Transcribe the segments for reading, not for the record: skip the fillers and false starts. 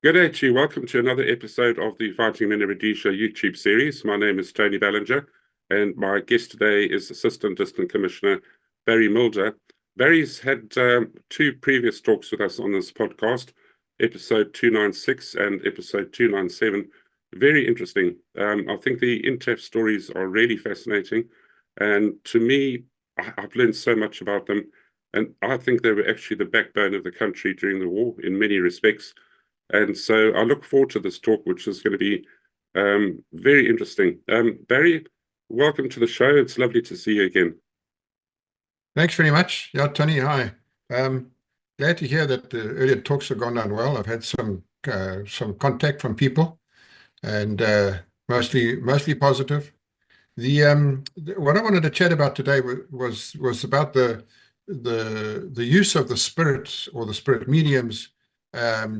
Good day to you. Welcome to another episode of the Fighting Men of Rhodesia YouTube series. My name is Tony Ballinger, and my guest today is Assistant District Commissioner Barry Mulder. Barry's had two previous talks with us on this podcast, episode 296 and episode 297. Very interesting. I think the INTAF stories are really fascinating, and to me, I've learned so much about them, and I think they were actually the backbone of the country during the war in many respects. And so I look forward to this talk, which is going to be very interesting. Barry, welcome to the show. It's lovely to see you again. Thanks very much. Yeah, Tony, hi. Glad to hear that the earlier talks have gone down well. I've had some contact from people, and mostly positive. What I wanted to chat about today was about the use of the spirits or the spirit mediums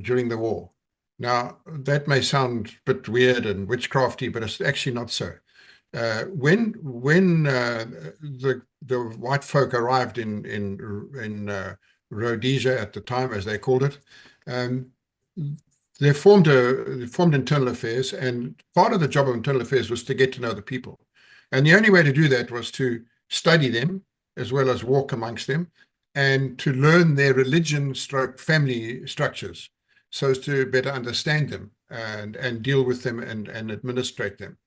during the war. Now, that may sound a bit weird and witchcrafty, but it's actually not so. When the white folk arrived in Rhodesia at the time, as they called it, they formed internal affairs, and part of the job of internal affairs was to get to know the people. And the only way to do that was to study them as well as walk amongst them, and to learn their religion/family structures so as to better understand them and deal with them and administrate them.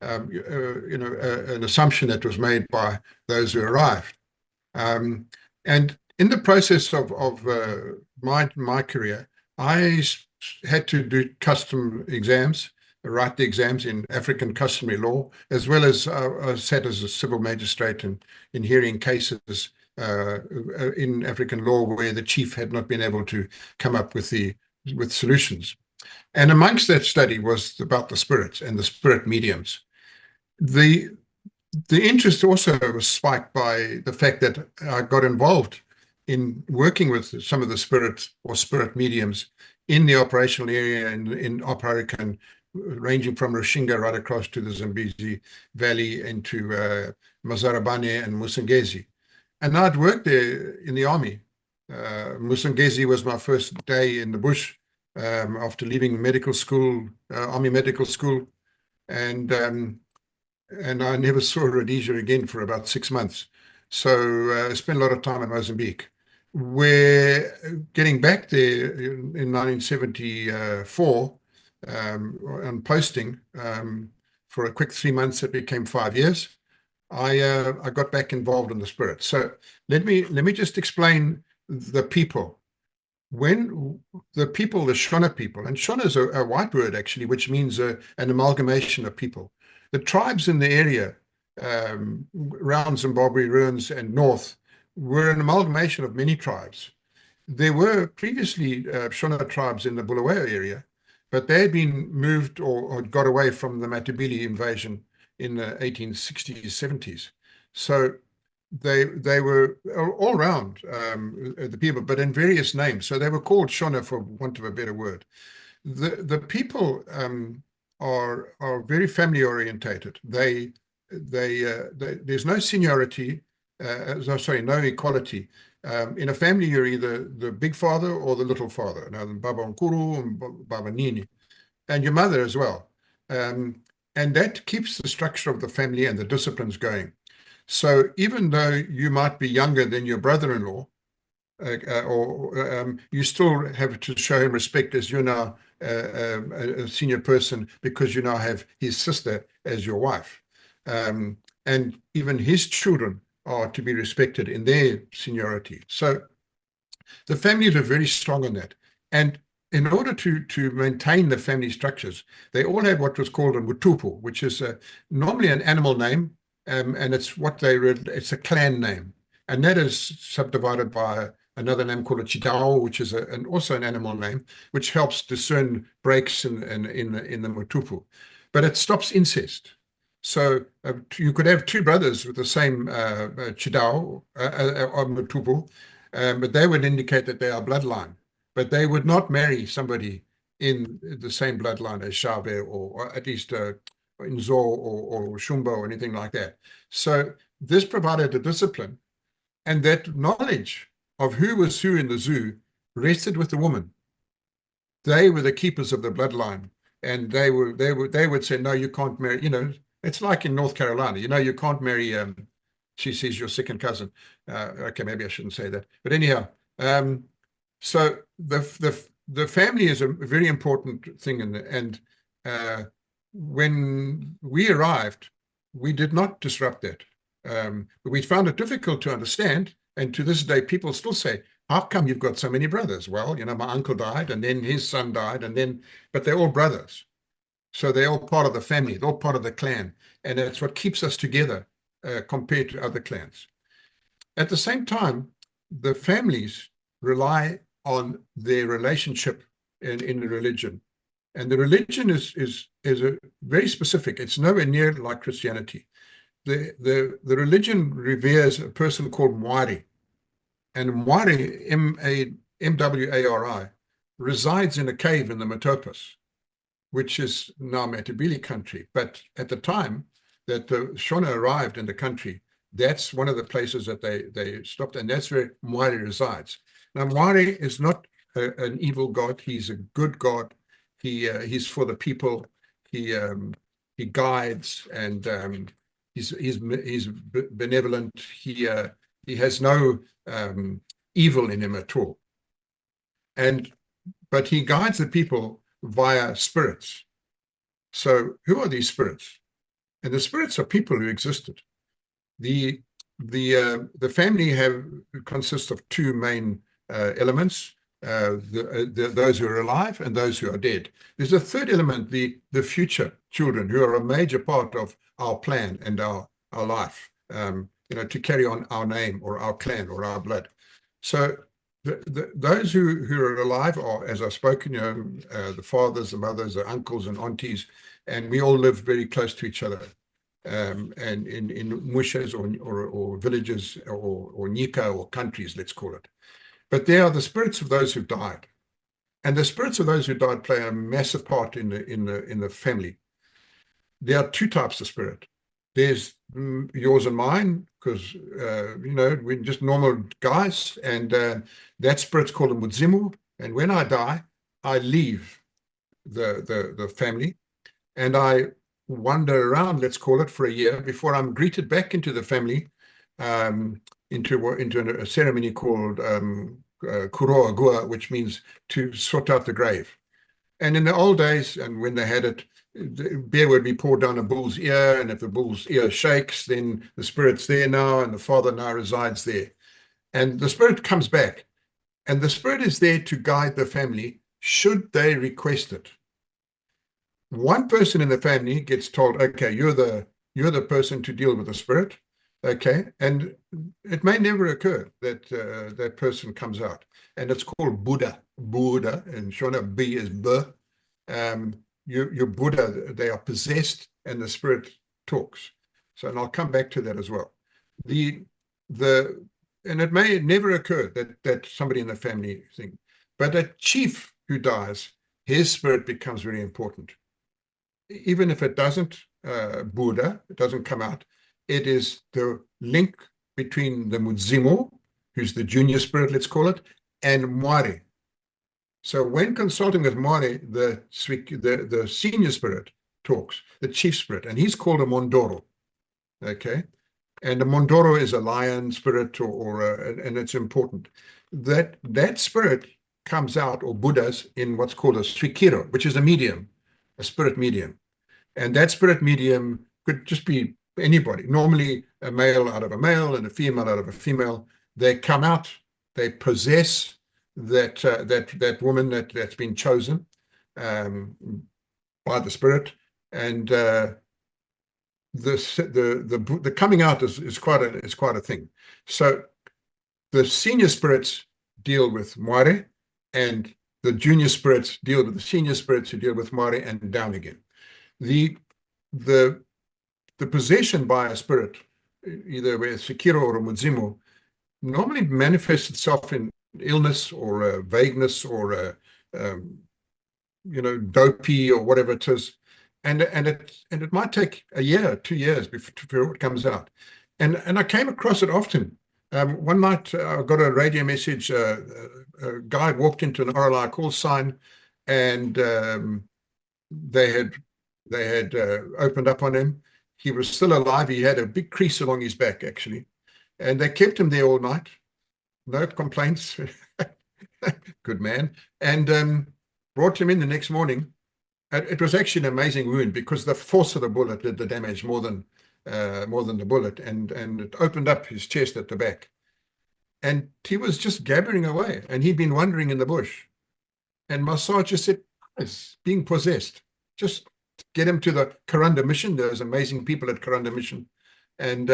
An assumption that was made by those who arrived. And in the process of my career, I had to do custom exams, write the exams in African customary law, as well as sat as a civil magistrate in hearing cases in African law where the chief had not been able to come up with solutions. And amongst that study was about the spirits and the spirit mediums. The interest also was spiked by the fact that I got involved in working with some of the spirits or spirit mediums in the operational area in Oparican, ranging from Rushinga right across to the Zambezi Valley into Mazarabane and Musongezi. And I'd worked there in the army. Musongezi was my first day in the bush after leaving medical school, army medical school, and I never saw Rhodesia again for about 6 months. So I spent a lot of time in Mozambique. We're getting back there in 1974 on posting for a quick 3 months that became 5 years. I got back involved in the spirit. So let me just explain the people. When the people, the Shona people, and Shona is a white word actually, which means an amalgamation of people. The tribes in the area around Zimbabwe ruins and north were an amalgamation of many tribes. There were previously Shona tribes in the Bulawayo area, but they had been moved or got away from the Matabele invasion in the 1860s, 70s. So they were all around the people, but in various names. So they were called Shona, for want of a better word. The people are very family orientated. There's no seniority, no equality. In a family, you're either the big father or the little father. Now, Baba Nkuru and Baba Nini, and your mother as well. And that keeps the structure of the family and the disciplines going. So even though you might be younger than your brother-in-law, you still have to show him respect as you're now a senior person, because you now have his sister as your wife. And even his children are to be respected in their seniority. So the families are very strong on that. And in order to maintain the family structures, they all had what was called a mutupu, which is normally an animal name, and it's a clan name. And that is subdivided by another name called a chidao, which is also an animal name, which helps discern breaks in the mutupu. But it stops incest. So you could have two brothers with the same chidao or mutupu, but they would indicate that they are bloodline. But they would not marry somebody in the same bloodline as Shave or at least Nzo or Shumba or anything like that. So this provided a discipline, and that knowledge of who was who in the zoo rested with the woman. they were the keepers of the bloodline, and they would say, no, you can't marry. You know, it's like in North Carolina. You know, you can't marry. She sees your second cousin. Okay, maybe I shouldn't say that, but anyhow. So the family is a very important thing, and when we arrived, we did not disrupt that. We found it difficult to understand, and to this day, people still say, how come you've got so many brothers? Well, you know, my uncle died, and then his son died, but they're all brothers. So they're all part of the family, they're all part of the clan, and that's what keeps us together compared to other clans. At the same time, the families rely on their relationship in the religion. And the religion is a very specific. It's nowhere near like Christianity. The religion reveres a person called Mwari. And Mwari, M-W-A-R-I, resides in a cave in the Matopas, which is now Matabele country. But at the time that the Shona arrived in the country, that's one of the places that they stopped, and that's where Mwari resides. Now, Mwari is not an evil god. He's a good god. He's for the people. He guides, and he's benevolent. He has no evil in him at all. But he guides the people via spirits. So who are these spirits? And the spirits are people who existed. The family consists of two main elements, those who are alive and those who are dead. There's a third element, the future children, who are a major part of our plan and our life, to carry on our name or our clan or our blood. So those who are alive are, as I've spoken, the fathers, the mothers, the uncles and aunties, and we all live very close to each other. And in mushas or villages or nika or countries, let's call it. But they are the spirits of those who died, and the spirits of those who died play a massive part in the family. There are two types of spirit. There's yours and mine, because we're just normal guys, and that spirit's called a mudzimu. And when I die, I leave the family, and I wander around, let's call it, for a year before I'm greeted back into the family, into a ceremony called kuroa gua, which means to sort out the grave. And in the old days, and when they had it, the beer would be poured down a bull's ear, and if the bull's ear shakes, then the spirit's there now, and the father now resides there. And the spirit comes back, and the spirit is there to guide the family should they request it. One person in the family gets told, okay, you're the person to deal with the spirit, okay, and it may never occur that that person comes out, and it's called Buddha, and Shona, B is B. Your Buddha, they are possessed, and the spirit talks. So, and I'll come back to that as well. And it may never occur that somebody in the family thing, but a chief who dies, his spirit becomes very important. Even if it doesn't, Buddha, it doesn't come out, it is the link between the Mudzimu, who's the junior spirit, let's call it, and Mwari. So when consulting with Mwari, the senior spirit talks, the chief spirit, and he's called a Mondoro, okay? And a Mondoro is a lion spirit, and it's important. That spirit comes out, or Buddhas, in what's called a Swikiro, which is a medium, a spirit medium. And that spirit medium could just be anybody, normally a male out of a male and a female out of a female. They come out, they possess that woman that's been chosen by the spirit, and the coming out is quite a thing. So the senior spirits deal with Mwari, and the junior spirits deal with the senior spirits who deal with Mwari, and down again. The possession by a spirit, either a Sekiro or a Mudzimu, normally manifests itself in illness or vagueness or dopey or whatever it is, and it might take a year, 2 years before it comes out. And I came across it often. One night I got a radio message. A guy walked into an RLI call sign, and they had opened up on him. He was still alive. He had a big crease along his back, actually, and they kept him there all night. No complaints. Good man. And brought him in the next morning. It was actually an amazing wound because the force of the bullet did the damage more than the bullet, and it opened up his chest at the back. And he was just gabbering away, and he'd been wandering in the bush. And my sergeant said, "He's being possessed. Just get him to the Karunda mission. There's amazing people at Karunda mission, and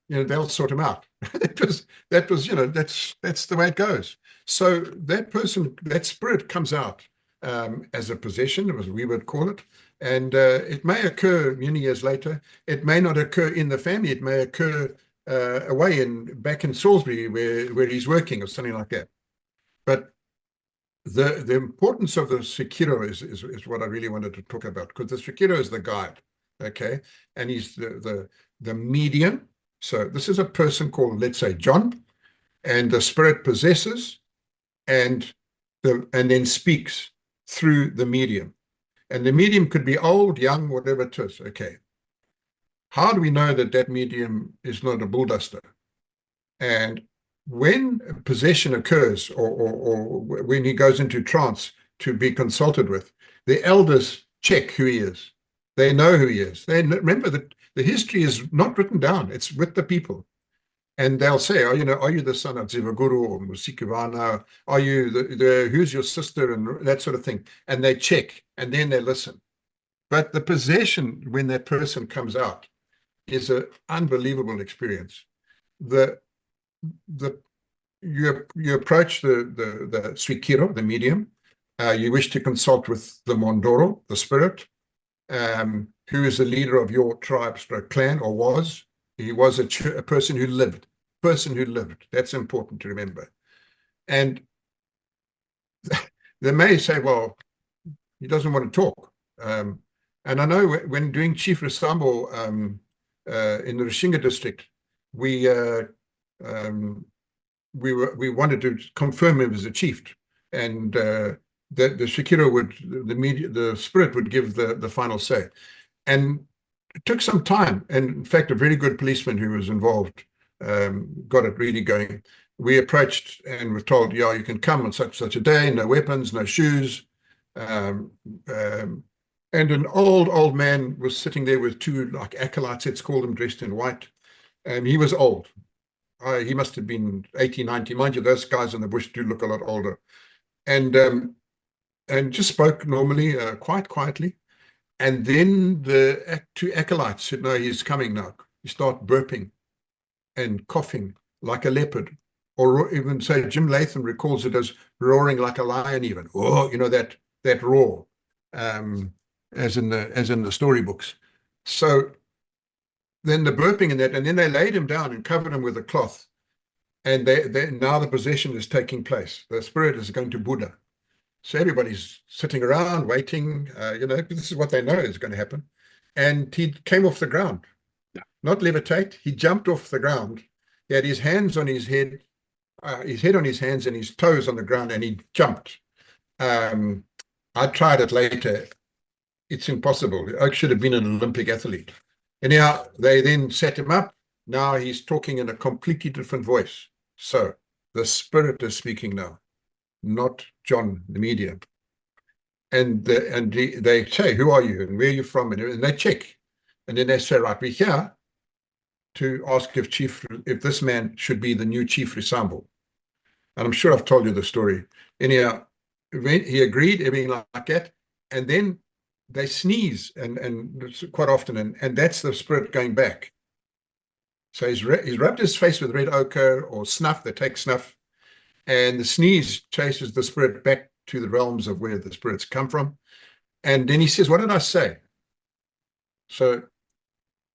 they'll sort him out." that was that's the way it goes. So that spirit comes out as a possession, as we would call it, and it may occur many years later. It may not occur in the family. It may occur away back in Salisbury where he's working or something like that. But the importance of the Sekiro is what I really wanted to talk about, because the Sekiro is the guide, okay, and he's the medium. So this is a person called, let's say, John, and the spirit possesses and then speaks through the medium. And the medium could be old, young, whatever it is. Okay. How do we know that medium is not a bullduster? And when possession occurs, or when he goes into trance to be consulted with, the elders check who he is. They know who he is. They remember that the history is not written down. It's with the people. And they'll say, are you the son of Zivaguru or Musikivana? Are you who's your sister? And that sort of thing. And they check, and then they listen. But the possession, when that person comes out, is an unbelievable experience. You approach the Swikiro, the medium. You wish to consult with the Mondoro, the spirit, who is the leader of your tribe, clan, or was. He was a person who lived. That's important to remember. And they may say, well, he doesn't want to talk. And I know when doing Chief Resambo in the Rushinga district, we wanted to confirm him as a chief, and the Shakira the spirit would give the final say. And it took some time. And in fact, a very good policeman who was involved got it really going. We approached and were told, yeah, you can come on such a day, no weapons, no shoes. And an old man was sitting there with two like acolytes, let's call them, dressed in white. And he was old. He must have been 80, 90. Mind you, those guys in the bush do look a lot older. And just spoke normally, quite quietly. And then the two acolytes said, no, he's coming now. You start burping and coughing like a leopard. Or even say Jim Latham recalls it as roaring like a lion even. Oh, that roar, as in the storybooks. So then the burping and that, and then they laid him down and covered him with a cloth. And now the possession is taking place. The spirit is going to Buddha. So everybody's sitting around waiting, this is what they know is going to happen. And he came off the ground, not levitate. He jumped off the ground. He had his hands on his head on his hands and his toes on the ground, and he jumped. I tried it later. It's impossible. I should have been an Olympic athlete. Anyhow, they then set him up. Now he's talking in a completely different voice. So the spirit is speaking now, not John, the medium. And they say, who are you and where are you from? And they check. And then they say, right, we're here to ask if this man should be the new Chief Resambo. And I'm sure I've told you the story. Anyhow, he agreed, everything like that. And then they sneeze and quite often, and that's the spirit going back. So he's rubbed his face with red ochre or snuff. They take snuff, and the sneeze chases the spirit back to the realms of where the spirits come from. And then he says, what did I say? So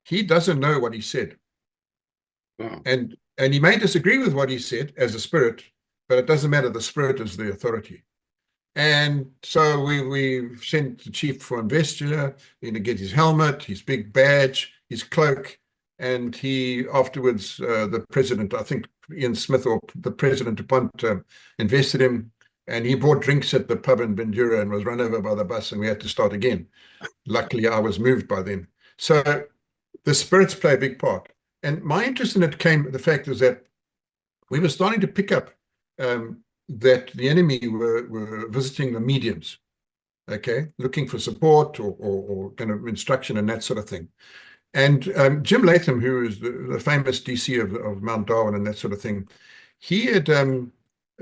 he doesn't know what he said. Wow. And he may disagree with what he said as a spirit, but it doesn't matter. The spirit is the authority. And so we sent the chief for investiture, to get his helmet, his big badge, his cloak, and he afterwards, the president, I think Ian Smith or the president upon invested him, And he bought drinks at the pub in Bindura and was run over by the bus, and we had to start again. Luckily, I was moved by then. So the spirits play a big part. And my interest in it came, the fact is that we were starting to pick up that the enemy were visiting the mediums, okay, looking for support or kind of instruction and that sort of thing. And Jim Latham, who is the famous DC of Mount Darwin and that sort of thing, he had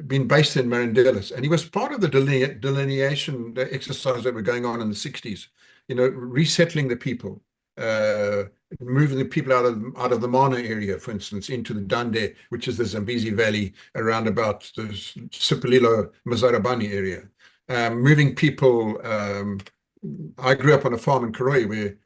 been based in Marandellas, and he was part of the delineation exercise that were going on in the 60s, resettling the people, moving the people out of the Mana area, for instance, into the Dande, which is the Zambezi Valley around about the Sipililo, Mazarabani area. Moving people, I grew up on a farm in Karoi where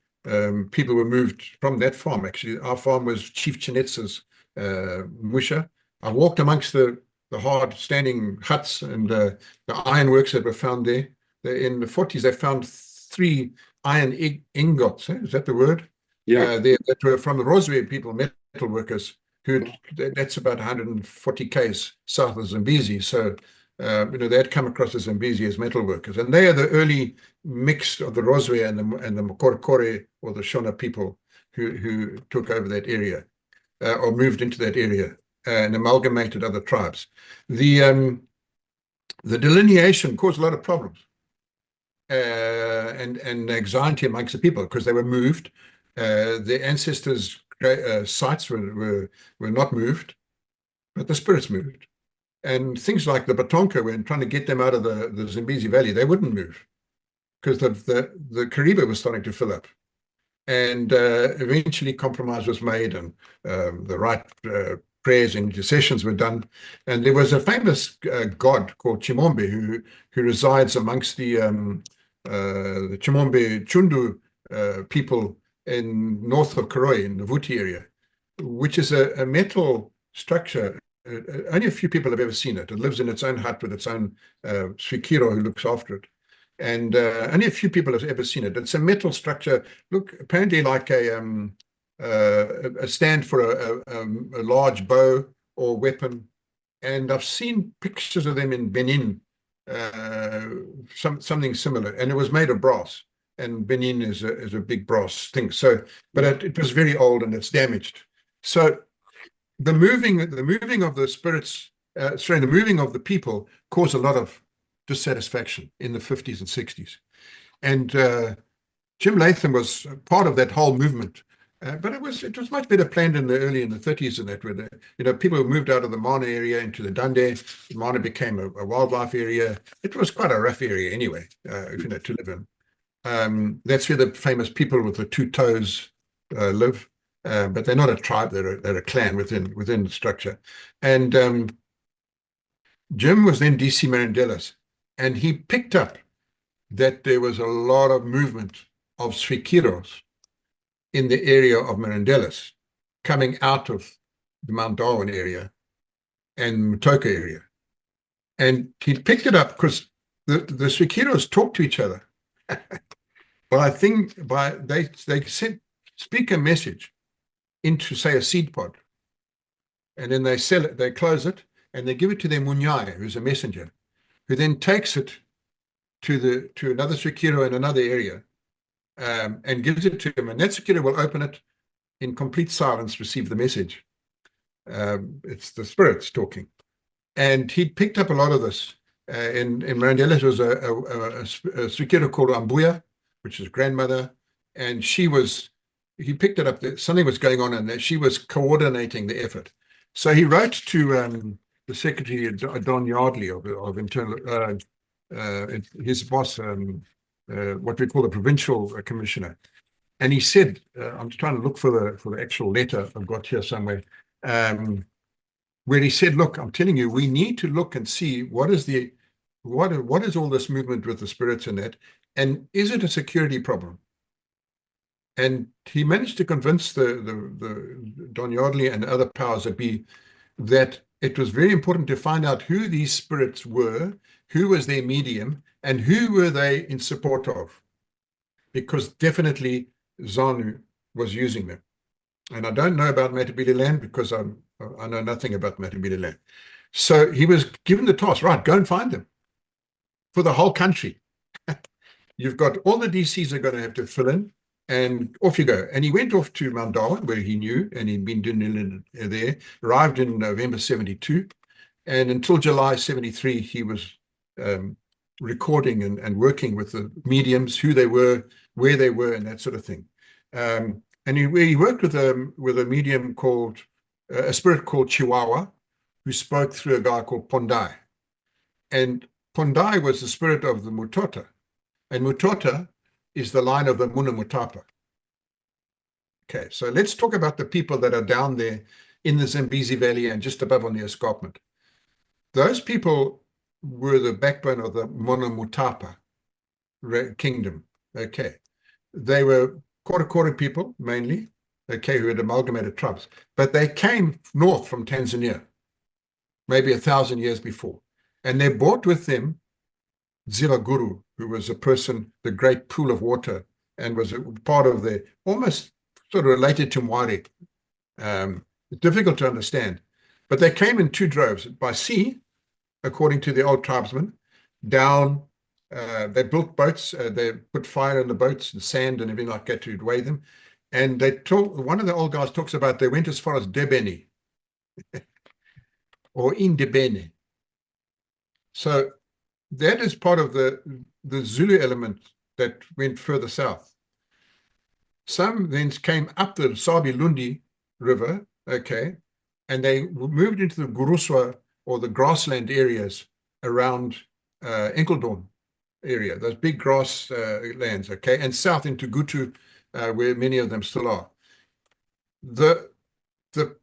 people were moved from that farm. Actually, our farm was Chief Chinetsa's musha. I walked amongst the hard standing huts and the ironworks that were found there. In the 40s, they found 3 iron ingots. Is that the word? Yeah. That were from the Rhodesia people, metal workers, that's about 140 k's south of Zambezi. So, they had come across the Zambezi as metal workers. And they are the early mix of the Rhodesia and the Mokorekore or the Shona people who took over that area or moved into that area and amalgamated other tribes. The delineation caused a lot of problems and anxiety amongst the people because they were moved. Their ancestors' sites were not moved, but the spirits moved. And things like the Batonka, when trying to get them out of the Zambezi Valley, they wouldn't move because the Kariba was starting to fill up. And eventually compromise was made and the right prayers and intercessions were done. And there was a famous god called Chimombe who resides amongst the Chimombe Chundu people in north of Karoi, in the Vuti area, which is a metal structure. Only a few people have ever seen it. It lives in its own hut with its own Swikiro who looks after it. And only a few people have ever seen it. It's a metal structure, look, apparently like a stand for a large bow or weapon. And I've seen pictures of them in Benin, something similar. And it was made of brass. And Benin is a big brass thing. So, but it was very old and it's damaged. So the moving of the spirits, the moving of the people caused a lot of dissatisfaction in the 50s and 60s. And Jim Latham was part of that whole movement. But it was much better planned in the 30s than that, where people moved out of the Mana area into the Dande. Mana became a wildlife area. It was quite a rough area anyway, to live in. That's where the famous people with the 2 toes live. But they're not a tribe, they're a clan within the structure. And Jim was then DC Marandellas, and he picked up that there was a lot of movement of Swikiros in the area of Marandellas coming out of the Mount Darwin area and Matoka area. And he picked it up because the Swikiros talk to each other. Well, I think they speak a message into, say, a seed pod, and then they sell it, they close it, and they give it to their munyai, who's a messenger, who then takes it to another Swikiro in another area, and gives it to him, and that Swikiro will open it in complete silence, receive the message. It's the spirits talking, and he picked up a lot of this. In Marandellas was a Swikiro called Ambuya, which is grandmother, and he picked it up that something was going on in there. She was coordinating the effort. So he wrote to the secretary, Don Yardley of internal, his boss, what we call the provincial commissioner. And he said, I'm trying to look for the actual letter I've got here somewhere, where he said, look, I'm telling you, we need to look and see what is all this movement with the spirits in that, and is it a security problem? And he managed to convince the Don Yardley and other powers that be that it was very important to find out who these spirits were, who was their medium, and who were they in support of. Because definitely ZANU was using them. And I don't know about Matabele land because I know nothing about Matabele land. So he was given the task, right, go and find them. for the whole country. You've got all the DCs are going to have to fill in, and off you go. And he went off to Mount Darwin, where he knew, and he'd been doing it there, arrived in November 72, and until July 73, he was recording and working with the mediums, who they were, where they were, and that sort of thing. And he worked with a medium called, a spirit called Chihuahua, who spoke through a guy called Pondai. And Pondai was the spirit of the Mutota. And Mutota is the line of the Monomotapa. Okay, so let's talk about the people that are down there in the Zambezi Valley and just above on the escarpment. Those people were the backbone of the Monomotapa kingdom. Okay, they were quarter people mainly, okay, who had amalgamated tribes, but they came north from Tanzania, maybe 1,000 years before, and they brought with them Zivaguru, who was a person, the great pool of water, and was a part of the, almost sort of related to Mwari. It's difficult to understand, but they came in 2 droves, by sea, according to the old tribesmen, down, they built boats, they put fire in the boats and sand and everything like that to weigh them. And they talk, one of the old guys talks about they went as far as Debeni or Indebene. So that is part of the Zulu element that went further south. Some then came up the Sabi Lundi River, okay, and they moved into the Guruswa or the grassland areas around Enkeldorn area, those big grass lands, okay, and south into Gutu, where many of them still are. The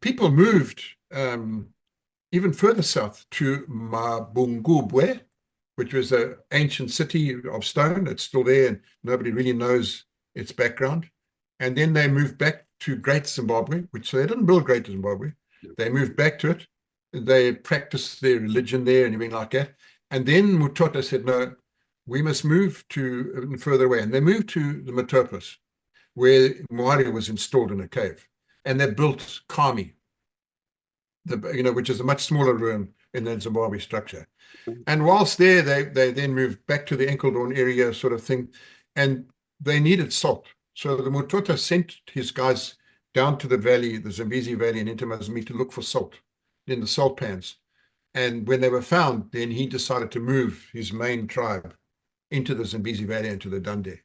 people moved even further south to Mabungubwe, which was an ancient city of stone. It's still there, and nobody really knows its background. And then they moved back to Great Zimbabwe, which they didn't build Great Zimbabwe. They moved back to it. They practiced their religion there and everything like that. And then Mutota said, no, we must move to further away. And they moved to the Matopas, where Mwari was installed in a cave. And they built Kami, which is a much smaller ruin in the Zimbabwe structure. And whilst there, they then moved back to the Enkeldorn area sort of thing, and they needed salt. So the Mutota sent his guys down to the valley, the Zambezi Valley and into Mozambique to look for salt in the salt pans. And when they were found, then he decided to move his main tribe into the Zambezi Valley and to the Dande.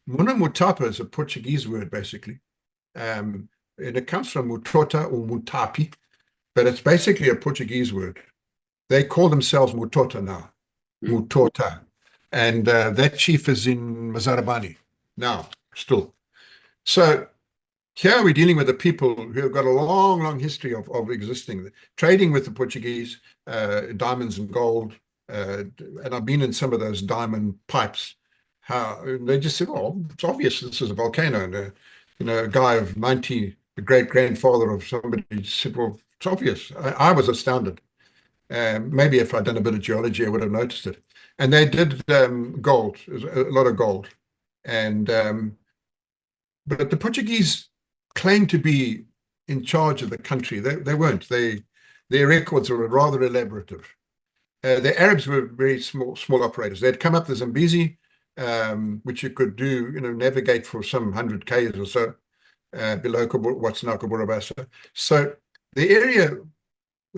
Monomotapa is a Portuguese word, basically. And it comes from Mutota or Mutapi, but it's basically a Portuguese word. They call themselves Mutota now, Mutota. And that chief is in Mazarabani now, still. So here we're dealing with the people who have got a long, long history of existing, trading with the Portuguese, diamonds and gold. And I've been in some of those diamond pipes. How they just said, "Oh, it's obvious this is a volcano." And a guy of 90, the great-grandfather of somebody, said, "Well, it's obvious." I was astounded. Maybe if I'd done a bit of geology, I would have noticed it. And they did gold, a lot of gold. And but the Portuguese claimed to be in charge of the country. They weren't. Their records were rather elaborative. The Arabs were very small operators. They'd come up the Zambezi, which you could do, navigate for some 100 k's or so below what's now Kaburabasa. So the area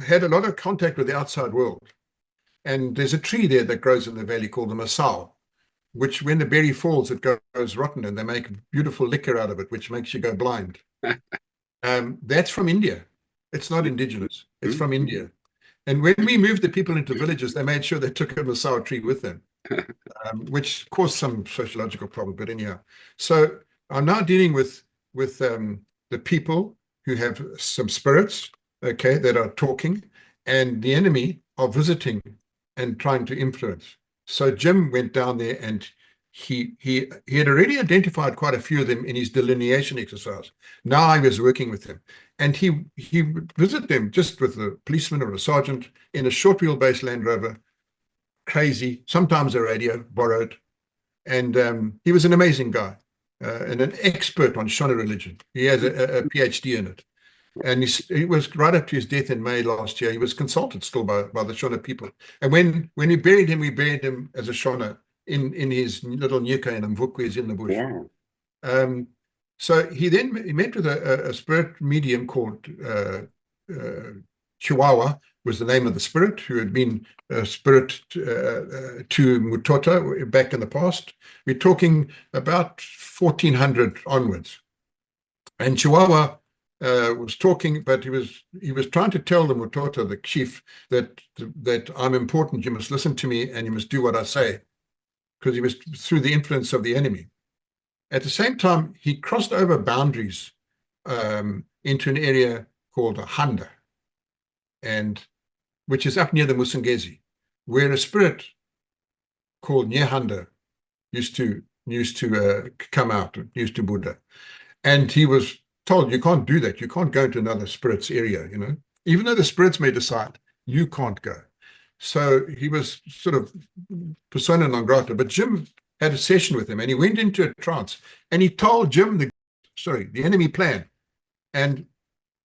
had a lot of contact with the outside world. And there's a tree there that grows in the valley called the Masao, which when the berry falls, it goes rotten, and they make beautiful liquor out of it, which makes you go blind. That's from India. It's not indigenous. It's from India. And when we moved the people into villages, they made sure they took a Masao tree with them, which caused some sociological problems. But anyhow, so I'm now dealing with the people who have some spirits, okay, that are talking, and the enemy are visiting and trying to influence. So Jim went down there, and he had already identified quite a few of them in his delineation exercise. Now I was working with him, and he would visit them just with a policeman or a sergeant in a short wheelbase Land Rover, crazy, sometimes a radio borrowed. And he was an amazing guy and an expert on Shona religion. He has a PhD in it. And he was right up to his death in May last year. He was consulted still by the Shona people. And when we buried him as a Shona in his little nyuka in Mvukwe in the bush. Wow. So he met with a spirit medium called Chihuahua, was the name of the spirit, who had been a spirit to Mutota back in the past. We're talking about 1400 onwards. And Chihuahua was talking, but he was trying to tell the Mutota, the chief, that I'm important, you must listen to me and you must do what I say, because he was through the influence of the enemy. At the same time, he crossed over boundaries into an area called Handa, and which is up near the Musungezi, where a spirit called Nyehanda used to come out, used to Buddha. And he was told, you can't do that. You can't go to another spirit's area, you know. Even though the spirits may decide, you can't go. So he was sort of persona non grata. But Jim had a session with him, and he went into a trance, and he told Jim the enemy plan. And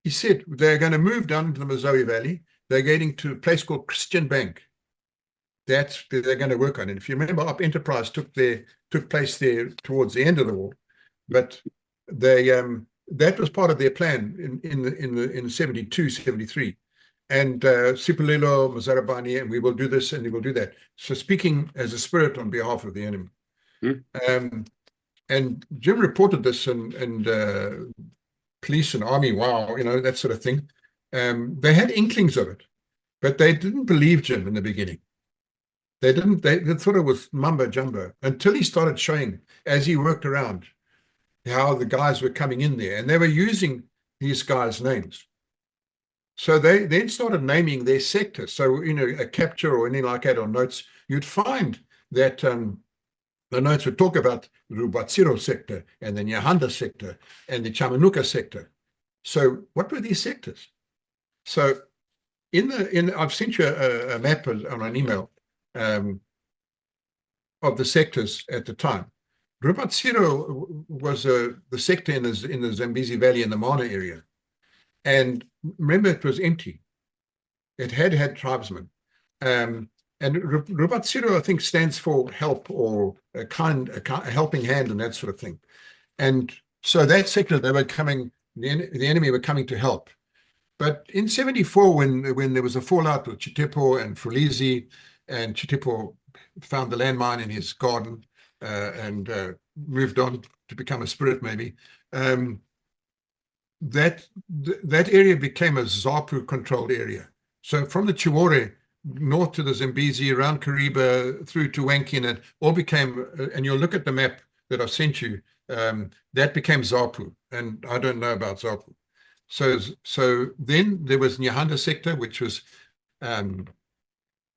he said they're going to move down into the Mazoe Valley. They're getting to a place called Christian Bank. That's where they're going to work on it. If you remember, Op Enterprise took place there towards the end of the war, but they that was part of their plan in 72, 73. And Sipilelo, Mazarabani, and we will do this and we will do that. So speaking as a spirit on behalf of the enemy. And Jim reported this, and police and army, wow, you know, that sort of thing. They had inklings of it, but they didn't believe Jim in the beginning. They thought it was mumbo jumbo until he started showing, as he worked around, how the guys were coming in there, and they were using these guys' names. So they then started naming their sectors. So, you know, a capture or anything like that, or notes, you'd find that the notes would talk about the Rubatsiro sector and the Nyahanda sector and the Chamanuka sector. So what were these sectors? So I've sent you a map on an email of the sectors at the time. Rubatsiro was the sector in the Zambezi Valley in the Mana area. And remember, it was empty. It had tribesmen. And Rubatsiro, I think, stands for help, or a helping hand and that sort of thing. And so that sector, they were coming, the enemy were coming to help. But in 74, when there was a fallout with Chitepo and Frulisi, and Chitepo found the landmine in his garden and moved on to become a spirit, maybe, that area became a ZAPU-controlled area. So from the Chiwore north to the Zambezi, around Kariba, through to Wankin, it all became, and you'll look at the map that I've sent you, that became ZAPU, and I don't know about ZAPU. So then there was Nyahanda sector, which was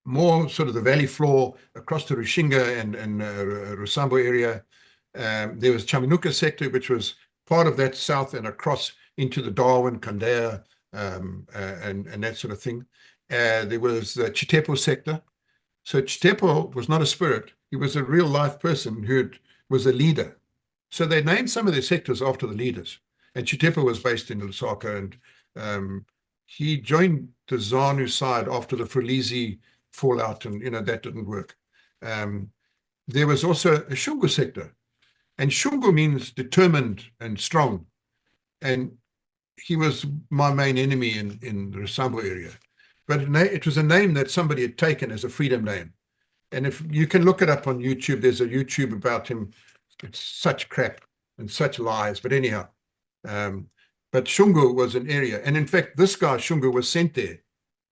more sort of the valley floor across to Rushinga and Rusambo area. There was Chamanuka sector, which was part of that south and across into the Darwin, Kandea, and that sort of thing. There was the Chitepo sector. So Chitepo was not a spirit. He was a real life person who was a leader. So they named some of their sectors after the leaders. And Chitepo was based in Lusaka, and he joined the ZANU side after the Frulisi fallout, and, you know, that didn't work. There was also a Shungu sector. And Shungu means determined and strong. And he was my main enemy in the Rusambo area. But it was a name that somebody had taken as a freedom name. And if you can look it up on YouTube, there's a YouTube about him. It's such crap and such lies. But anyhow, but Shungu was an area. And in fact, this guy, Shungu, was sent there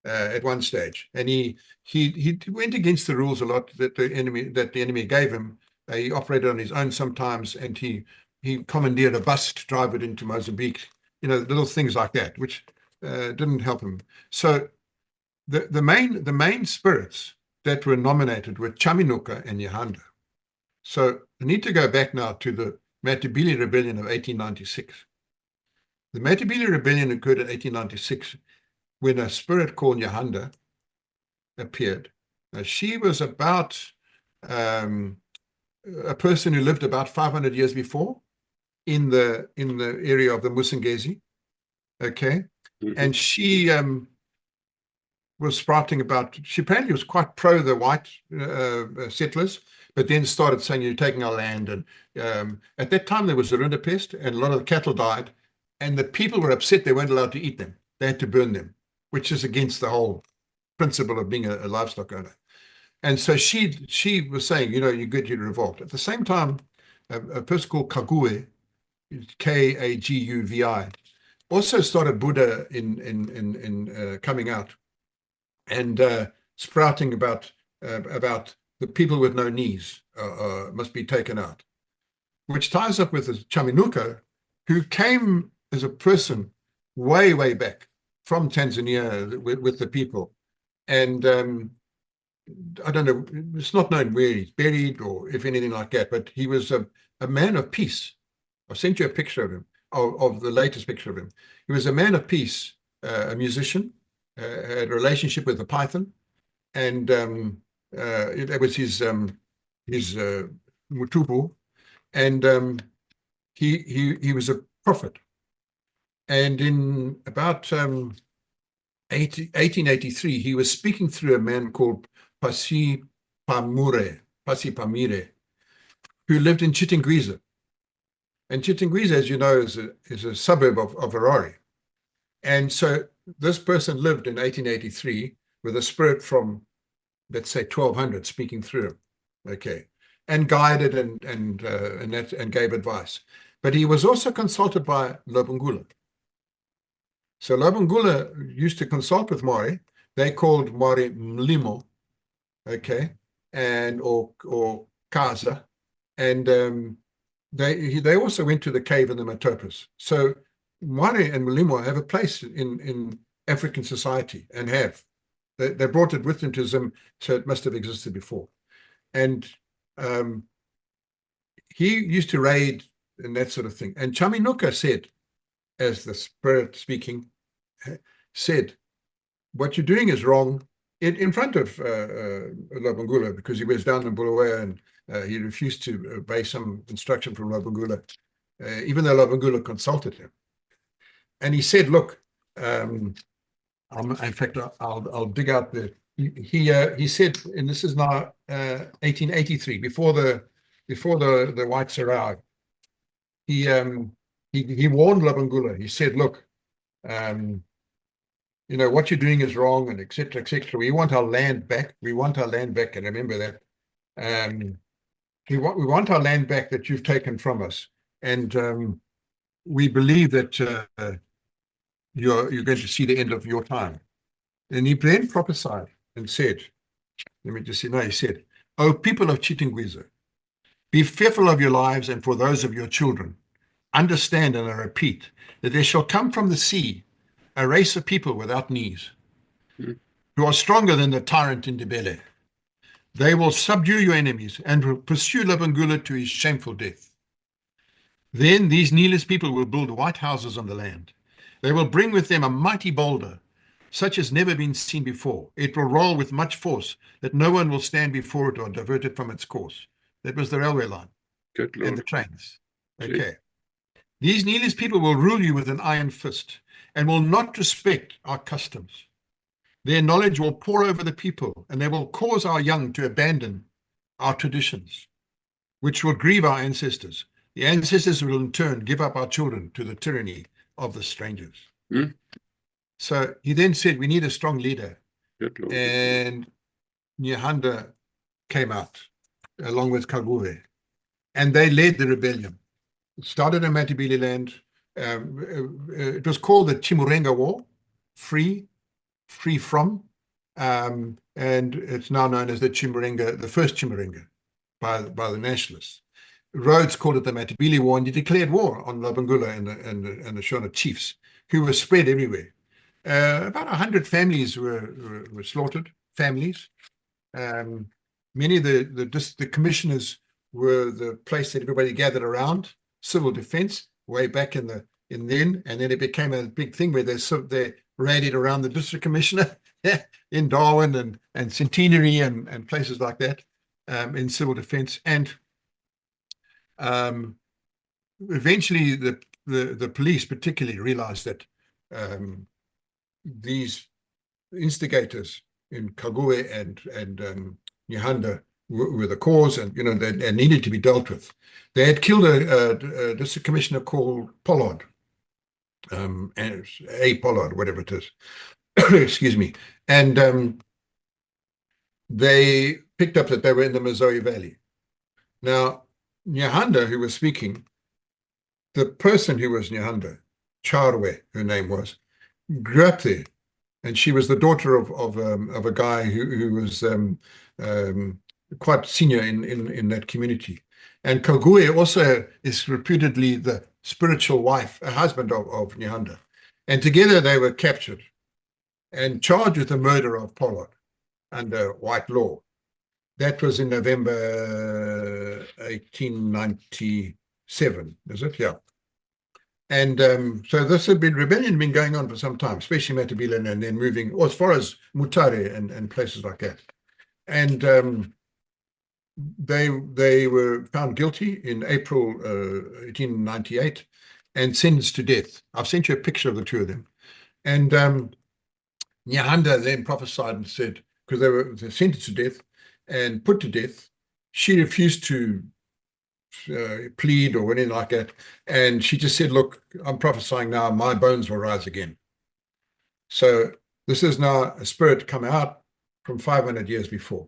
at one stage. And he went against the rules a lot that the enemy gave him. He operated on his own sometimes, and he commandeered a bus to drive it into Mozambique, you know, little things like that, which didn't help him. So the main spirits that were nominated were Chaminuka and Nyahanda. So I need to go back now to the Matabele Rebellion of 1896. The Matabele Rebellion occurred in 1896 when a spirit called Nyahanda appeared. Now, she was about a person who lived about 500 years before in the area of the Musungezi. Okay, And she was sprouting about, she apparently was quite pro the white settlers, but then started saying, you're taking our land. And at that time, there was a rinderpest, and a lot of the cattle died, and the people were upset they weren't allowed to eat them. They had to burn them, which is against the whole principle of being a livestock owner. And so she was saying, you're good, you revolt. At the same time, a person called Kaguvi, Kaguvi, also started Buddha in coming out and sprouting about the people with no knees must be taken out, which ties up with the Chaminuka, who came as a person way, way back from Tanzania with the people. And I don't know, it's not known where he's buried or if anything like that, but he was a man of peace. I've sent you a picture of him, of the latest picture of him. He was a man of peace, a musician, had a relationship with the python, and it was his mutubu, and he was a prophet. And in about 1883, he was speaking through a man called Pasi Pamire, who lived in Chitungwiza. And Chitungwiza, as you know, is a suburb of Harare. And so this person lived in 1883 with a spirit from, let's say, 1200 speaking through him, okay, and guided and gave advice. But he was also consulted by Lobengula. So Lobengula used to consult with Maori. They called Maori Mlimo, okay, and or Kaza, and they also went to the cave in the Matopas. So Maori and Mlimo have a place in African society, and have. They brought it with them to Zim, so it must have existed before. And he used to raid and that sort of thing. And Chaminuka said, as the spirit speaking, said, what you're doing is wrong, in front of Lobengula, because he was down in Bulawayo and he refused to obey some instruction from Lobengula, even though Lobengula consulted him. And he said, look, in fact, I'll dig out the, he said, and this is now 1883, before the whites arrived, he warned Lobengula. He said, look, what you're doing is wrong, and et cetera, et cetera. We want our land back. We want our land back, and remember that. We want our land back that you've taken from us, and we believe that you're going to see the end of your time. And he then prophesied and said, let me just see, no, he said, "O people of Chitungwiza, be fearful of your lives and for those of your children. Understand, and I repeat, that there shall come from the sea a race of people without knees, who are stronger than the tyrant in Matabele. They will subdue your enemies and will pursue Lobengula to his shameful death. Then these kneeless people will build white houses on the land. They will bring with them a mighty boulder, such as never been seen before. It will roll with much force that no one will stand before it or divert it from its course." That was the railway line. Good Lord. And the trains. Okay. "These kneeless people will rule you with an iron fist and will not respect our customs. Their knowledge will pour over the people, and they will cause our young to abandon our traditions, which will grieve our ancestors. The ancestors will in turn give up our children to the tyranny of the strangers." So he then said, we need a strong leader. Good Lord. And Nyahanda came out along with Kaguve, and they led the rebellion. It started in Matabele land. It was called the Chimurenga War, free from, and it's now known as the Chimurenga, the first Chimurenga by the nationalists. Rhodes called it the Matabele War, and he declared war on Lobengula and the Shona chiefs, who were spread everywhere. About 100 families were slaughtered, families. Many of the commissioners were the place that everybody gathered around, civil defense, way back in then, and then it became a big thing where they rallied around the district commissioner in Darwin and Centenary and places like that, in civil defense. And eventually the police particularly realized that these instigators in Kagwe and Nyahanda were the cause, and they needed to be dealt with. They had killed a district commissioner called Pollard, and A. Pollard, whatever it is. Excuse me. And they picked up that they were in the Mazoe Valley. Now, Nyahanda, who was speaking, the person who was Nyahanda, Charwe, her name was, grew up there. And she was the daughter of a guy who was quite senior in that community. And Kagwe also is reputedly the spiritual wife, a husband of Nyahanda. And together they were captured and charged with the murder of Pollard under white law. That was in November 1897, is it? Yeah. And so this rebellion had been going on for some time, especially Matabele, and then moving as far as Mutare and places like that. And they were found guilty in April 1898 and sentenced to death. I've sent you a picture of the two of them. And Nyahanda then prophesied and said, because they were sentenced to death and put to death, she refused to plead or anything like that. And she just said, look, I'm prophesying now, my bones will rise again. So this is now a spirit come out from 500 years before,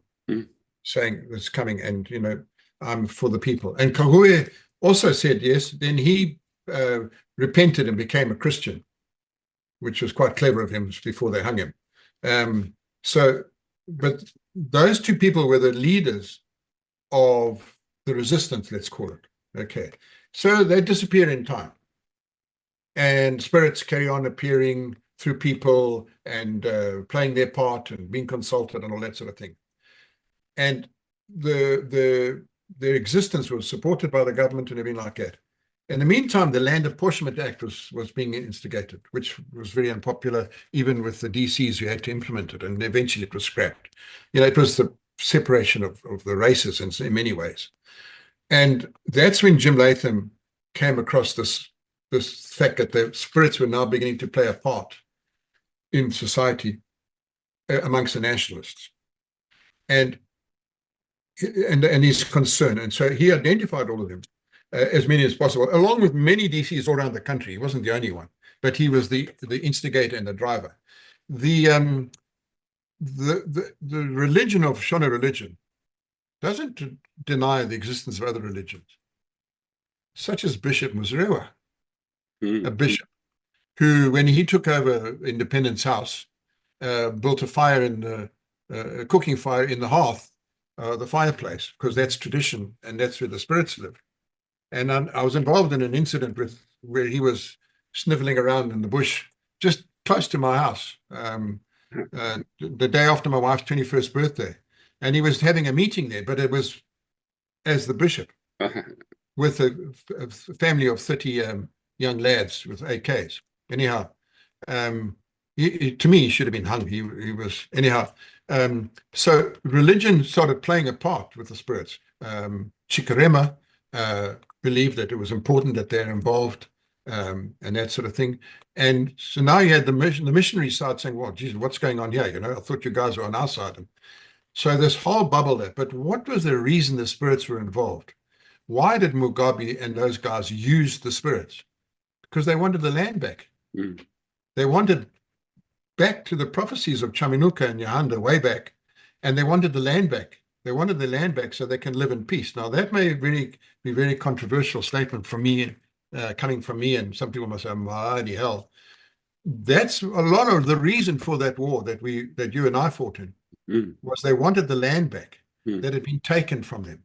saying it's coming, and, I'm for the people. And Kagwe also said yes. Then he repented and became a Christian, which was quite clever of him before they hung him. But those two people were the leaders of the resistance, let's call it. Okay. So they disappear in time. And spirits carry on appearing through people and playing their part and being consulted and all that sort of thing. And their existence was supported by the government and everything like that. In the meantime, the Land Apportionment Act was being instigated, which was very unpopular, even with the DCs who had to implement it, and eventually it was scrapped. It was the separation of the races in many ways. And that's when Jim Latham came across this fact that the spirits were now beginning to play a part in society amongst the nationalists. And his concern. And so he identified all of them, as many as possible, along with many DCs all around the country. He wasn't the only one, but he was the instigator and the driver. The religion of Shona religion doesn't deny the existence of other religions, such as Bishop Muzirewa, a bishop who, when he took over Independence House, built a fire a cooking fire in the hearth, the fireplace, because that's tradition and that's where the spirits live. And I was involved in an incident where he was sniveling around in the bush, just close to my house, the day after my wife's 21st birthday. And he was having a meeting there, but it was as the bishop with a family of 30 young lads with AKs. Anyhow, to me, he should have been hung. He was, anyhow. So religion started playing a part with the spirits. Chikarema believed that it was important that they're involved, and that sort of thing. And so now you had the missionary side saying, well, Jesus, what's going on here? I thought you guys were on our side. And so this whole bubble there. But what was the reason the spirits were involved? Why did Mugabe and those guys use the spirits? Because they wanted the land back. They wanted back to the prophecies of Chaminuka and Nyahanda way back, and they wanted the land back. They wanted the land back so they can live in peace. Now, that may be very controversial statement from me, coming from me, and some people must say, mighty hell. That's a lot of the reason for that war that you and I fought in, was they wanted the land back that had been taken from them.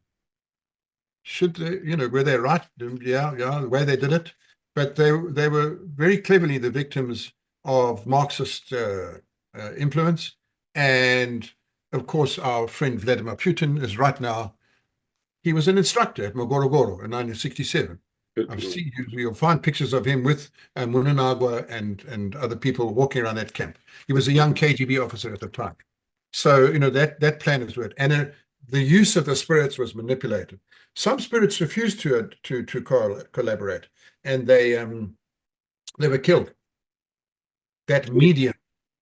Should they, were they right? Yeah, the way they did it. But they were very cleverly the victims of Marxist influence. And of course, our friend Vladimir Putin is right now, he was an instructor at Mogorogoro in 1967. You'll find pictures of him with Munanagwa and other people walking around that camp. He was a young KGB officer at the time. So, that plan is worked. And the use of the spirits was manipulated. Some spirits refused to collaborate, and they were killed. That medium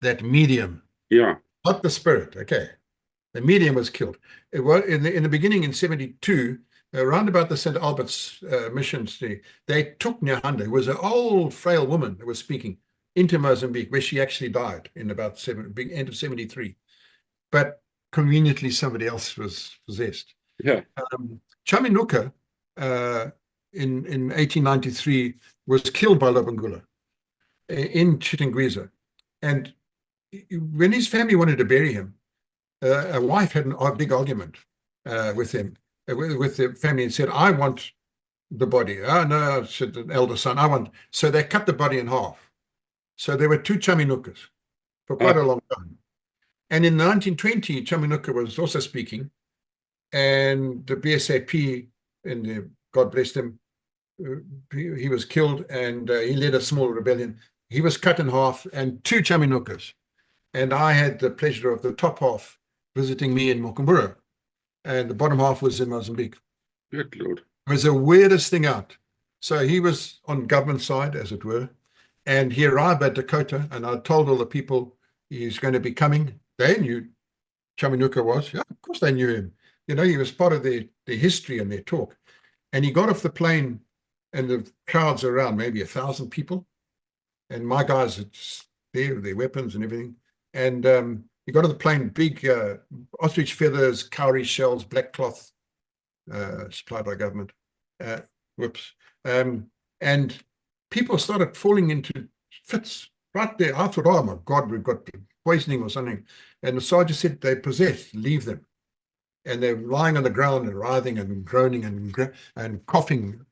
that medium, Yeah. not the spirit. Okay. The medium was killed. It was in the beginning in 72, around about the St. Albert's missions, they took Nyahanda, who was an old, frail woman that was speaking, into Mozambique, where she actually died in about end of 73. But conveniently, somebody else was possessed. Yeah. Chaminuka, in 1893, was killed by Lobengula in Chitungwiza. And when his family wanted to bury him, a wife had a big argument with him, with the family, and said, I want the body. Oh, no, said the elder son, I want. So they cut the body in half. So there were two Chaminukas for quite a long time. And in 1920, Chaminuka was also speaking, and the BSAP, and God bless him, he was killed, and he led a small rebellion. He was cut in half, and two Chaminukas. And I had the pleasure of the top half visiting me in Mokumbura, and the bottom half was in Mozambique. Good Lord. It was the weirdest thing out. So he was on government side, as it were, and he arrived at Dakota, and I told all the people he's going to be coming. They knew Chaminuka was. Yeah, of course they knew him. You know, he was part of their history and their talk. And he got off the plane, and the crowds around, maybe 1,000 people. And my guys are there with their weapons and everything. And he got on the plane, big ostrich feathers, cowrie shells, black cloth, supplied by government. And people started falling into fits right there. I thought, oh my God, we've got poisoning or something. And the sergeant said, they're possessed, leave them. And they're lying on the ground and writhing and groaning and coughing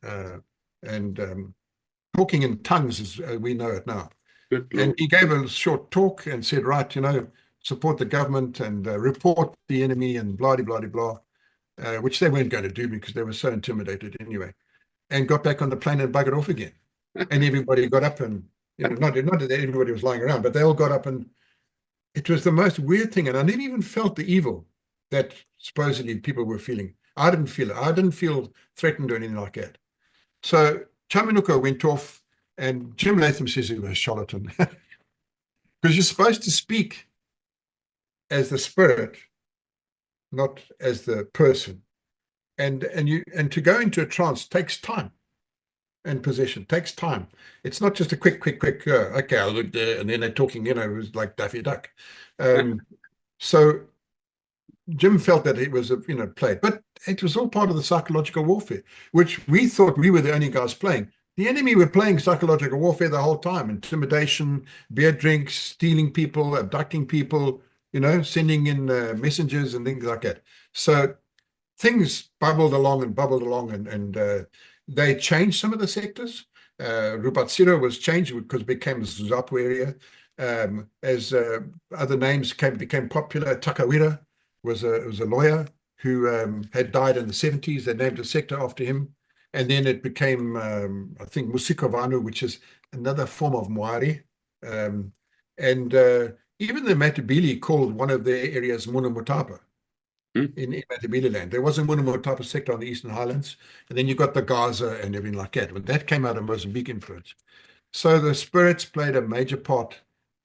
and talking in tongues, as we know it now. And he gave a short talk and said, right, you know, support the government and report the enemy and blah, blah, blah, blah, which they weren't going to do because they were so intimidated anyway, and got back on the plane and buggered off again. And everybody got up and, you know, not that everybody was lying around, but they all got up, and it was the most weird thing. And I never even felt the evil that supposedly people were feeling. I didn't feel it. I didn't feel threatened or anything like that. So Chaminuka went off, and Jim Latham says he was a charlatan. Because you're supposed to speak as the spirit, not as the person. And to go into a trance takes time, and possession takes time. It's not just a quick, okay, I'll look there, and then they're talking, you know, it was like Daffy Duck. So Jim felt that it was, you know, played, but it was all part of the psychological warfare, which we thought we were the only guys playing. The enemy were playing psychological warfare the whole time: intimidation, beer drinks, stealing people, abducting people, you know, sending in messengers and things like that. So things bubbled along, and they changed some of the sectors. Rubatsiro was changed because it became the Zuzapu area. As other names became popular, Takawira was a lawyer who had died in the 70s. They named a sector after him. And then it became, I think, Musikovanu, which is another form of Moari. And even the Matabele called one of their areas Monomotapa in Matabele land. There was a Monomotapa sector on the Eastern Highlands. And then you got the Gaza and everything like that. But that came out of Mozambique influence. So the spirits played a major part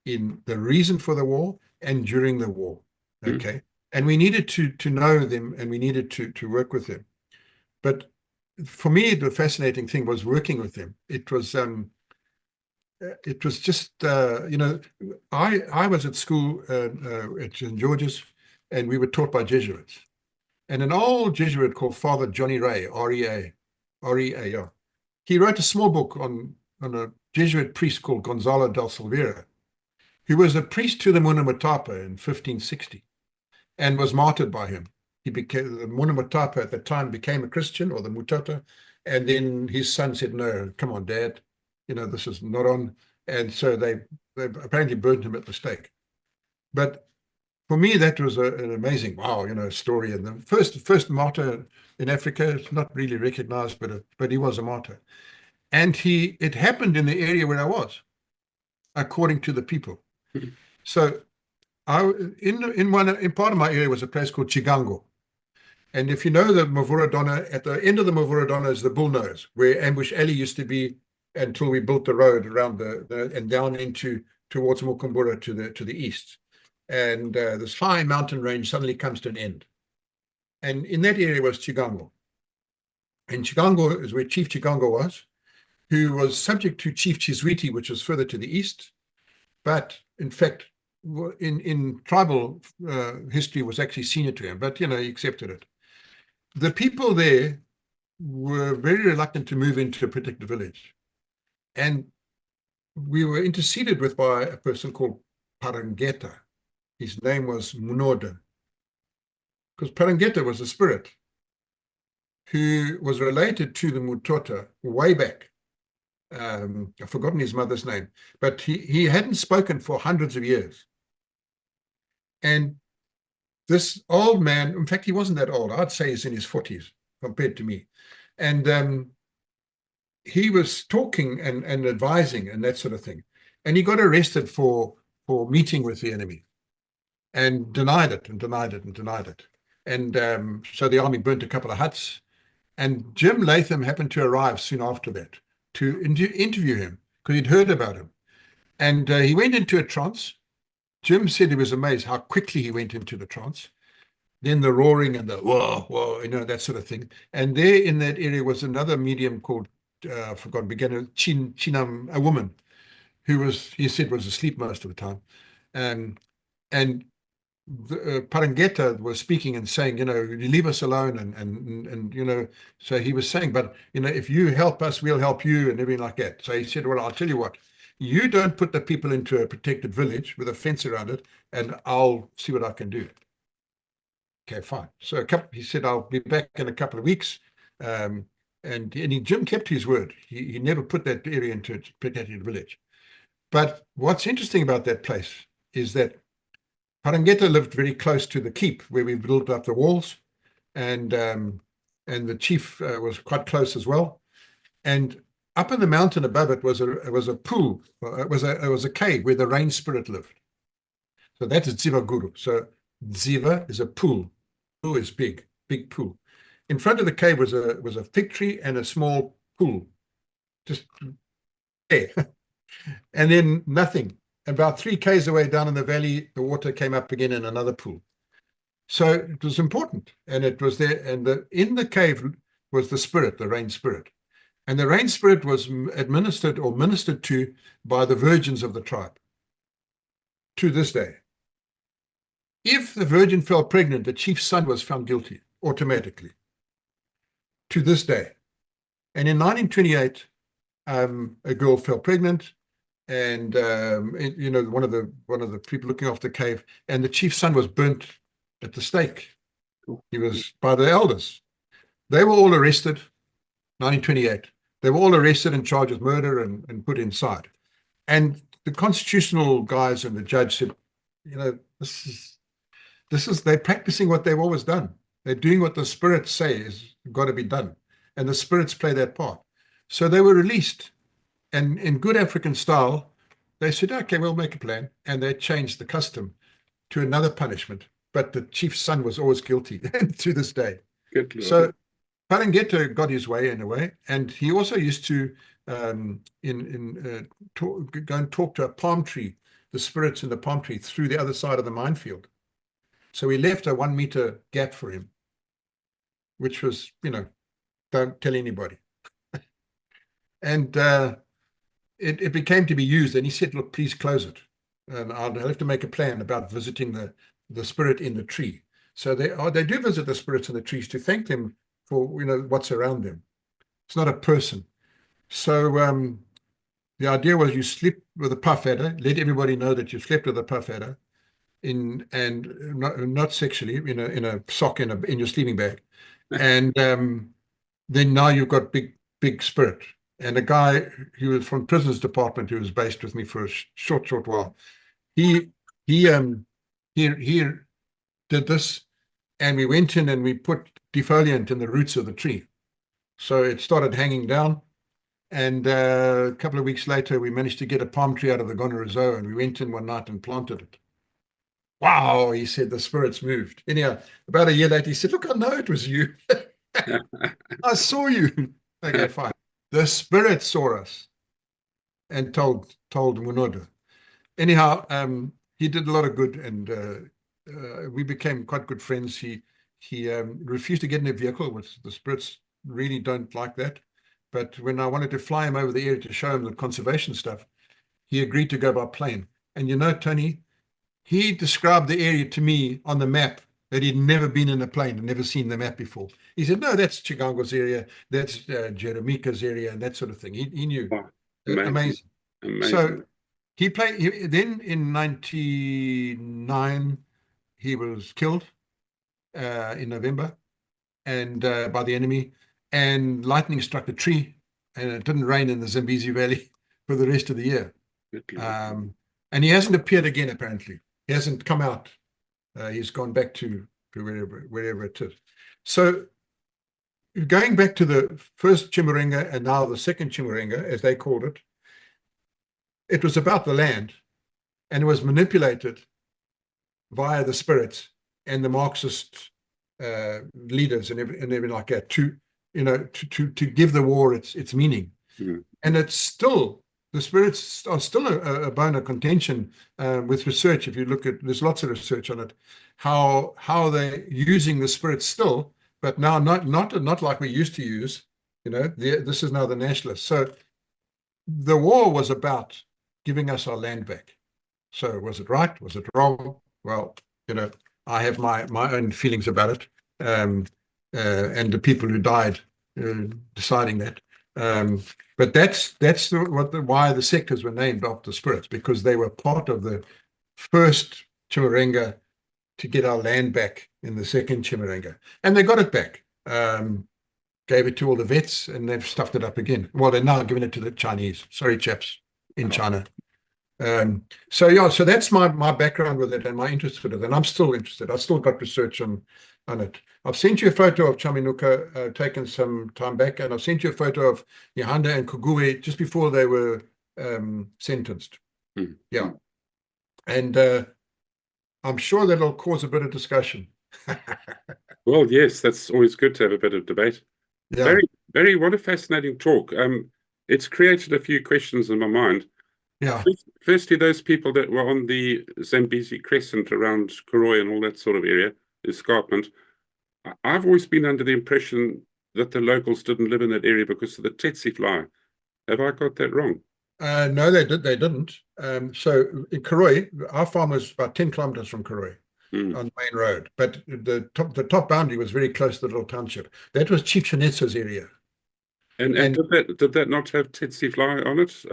in the reason for the war and during the war. Okay. And we needed to know them, and we needed to work with them. But for me, the fascinating thing was working with them. It was just, you know, I was at school at St. George's, and we were taught by Jesuits. And an old Jesuit called Father Johnny Ray, R-E-A, yeah. He wrote a small book on a Jesuit priest called Gonzalo del Silveira, who was a priest to the Monomotapa in 1560 and was martyred by him. He became, the Monomotapa at the time became a Christian, or the Mutata, and then his son said, no, come on, Dad, you know, this is not on. And so they apparently burned him at the stake. But for me, that was an amazing, wow, you know, story. And the first martyr in Africa, it's not really recognized, but he was a martyr. And it happened in the area where I was, according to the people. So in part of my area was a place called Chigango. And if you know the Mavuradona, at the end of the Mavuradona is the Bullnose, where Ambush Alley used to be until we built the road around and down into towards Mukumbura to the east. And this high mountain range suddenly comes to an end. And in that area was Chigango. And Chigango is where Chief Chigango was, who was subject to Chief Chiswiti, which was further to the east. But in fact, in tribal history was actually senior to him, but, he accepted it. The people there were very reluctant to move into a predicted village. And we were interceded with by a person called Parangeta. His name was Mulder, because Parangeta was a spirit who was related to the Mutota way back. I've forgotten his mother's name, but he hadn't spoken for hundreds of years. And this old man, in fact, he wasn't that old. I'd say he's in his 40s compared to me. And he was talking and advising and that sort of thing. And he got arrested for meeting with the enemy and denied it and denied it and denied it. And so the army burnt a couple of huts. And Jim Latham happened to arrive soon after that to interview him because he'd heard about him. And he went into a trance. Jim said he was amazed how quickly he went into the trance. Then the roaring and the whoa, whoa, that sort of thing. And there in that area was another medium called, I forgot, began a Chinam, a woman who he said was asleep most of the time. And Parangeta was speaking and saying, you leave us alone. And so he was saying, but, if you help us, we'll help you and everything like that. So he said, well, I'll tell you what, you don't put the people into a protected village with a fence around it, and I'll see what I can do. Okay, fine. So he said, I'll be back in a couple of weeks. And Jim kept his word. He never put that area into a protected village. But what's interesting about that place is that Parangeta lived very close to the keep where we built up the walls, and the chief was quite close as well. And up in the mountain above it was a pool. It was a cave where the rain spirit lived. So that is Ziva Guru. So Ziva is a pool. Pool is big pool. In front of the cave was a fig tree and a small pool, just there. And then nothing. About 3 k's away down in the valley, the water came up again in another pool. So it was important, and it was there. And in the cave was the spirit, the rain spirit. And the rain spirit was administered or ministered to by the virgins of the tribe to this day. If the virgin fell pregnant, the chief's son was found guilty automatically to this day. And in 1928, a girl fell pregnant. And one of the people looking after the cave, and the chief's son was burnt at the stake. He was by the elders. They were all arrested. 1928. They were all arrested and charged with murder and put inside. And the constitutional guys and the judge said, this is they're practicing what they've always done. They're doing what the spirits say is got to be done, and the spirits play that part. So they were released. And in good African style, they said, okay, we'll make a plan. And they changed the custom to another punishment. But the chief's son was always guilty to this day. So Parangeta got his way in a way. And he also used to go and talk to a palm tree, the spirits in the palm tree, through the other side of the minefield. So we left a 1 meter gap for him, which was, don't tell anybody. And it became to be used, and he said, look, please close it. And I'll have to make a plan about visiting the spirit in the tree. So they do visit the spirits in the trees to thank them for, what's around them. It's not a person. So the idea was you sleep with a puff adder, let everybody know that you slept with a puff adder, and not sexually, in a sock in your sleeping bag. And then now you've got big spirit. And a guy who was from prisoners department, who was based with me for a short while, he did this, and we went in and we put defoliant in the roots of the tree. So it started hanging down, and a couple of weeks later, we managed to get a palm tree out of the Gonorrhoea, and we went in one night and planted it. Wow, he said, the spirits moved. Anyhow, about a year later, he said, look, I know it was you. I saw you. Okay, fine. The spirit saw us and told Munoda. anyhow, he did a lot of good, and we became quite good friends. He refused to get in a vehicle, which the spirits really don't like that. But when I wanted to fly him over the area to show him the conservation stuff, he agreed to go by plane. And you know, Tony, he described the area to me on the map that he'd never been in a plane and never seen the map before. He said, no, that's Chigango's area, that's Jeremica's area, and that sort of thing. He knew. Wow. Amazing. Amazing. Amazing. So then in 99, he was killed in November and by the enemy, and lightning struck a tree, and it didn't rain in the Zambezi Valley for the rest of the year. And he hasn't appeared again, apparently. He hasn't come out. He's gone back to wherever it is. So going back to the first Chimurenga and now the second Chimurenga, as they called it, it was about the land, and it was manipulated via the spirits and the Marxist leaders and everything like that to give the war its meaning. And it's still, the spirits are still a bone of contention with research. If you look at, there's lots of research on it, how they're using the spirits still, but now not like we used to use. This is now the nationalists. So the war was about giving us our land back. So was it right? Was it wrong? Well, I have my own feelings about it, and the people who died deciding that. But that's why the sectors were named after spirits, because they were part of the first Chimurenga to get our land back in the second Chimurenga, and they got it back. Gave it to all the vets, and they've stuffed it up again. Well, they're now giving it to the Chinese. Sorry, chaps, in China. So that's my background with it and my interest with it, and I'm still interested. I've still got research on it. I've sent you a photo of Chaminuka taken some time back, and I've sent you a photo of Yahanda and Kugwe just before they were sentenced. Yeah, and I'm sure that'll cause a bit of discussion. Well, yes, that's always good to have a bit of debate. Yeah. Very, very, what a fascinating talk. It's created a few questions in my mind. Yeah. Firstly, those people that were on the Zambezi Crescent around Koroi and all that sort of area, the escarpment, I've always been under the impression that the locals didn't live in that area because of the tsetse fly. Have I got that wrong? No, they didn't. So in Koroi, our farm was about 10 kilometers from Koroi on the main road, but the top boundary was very close to the little township. That was Chief Chinetsa's area. And did that not have tsetse fly on it?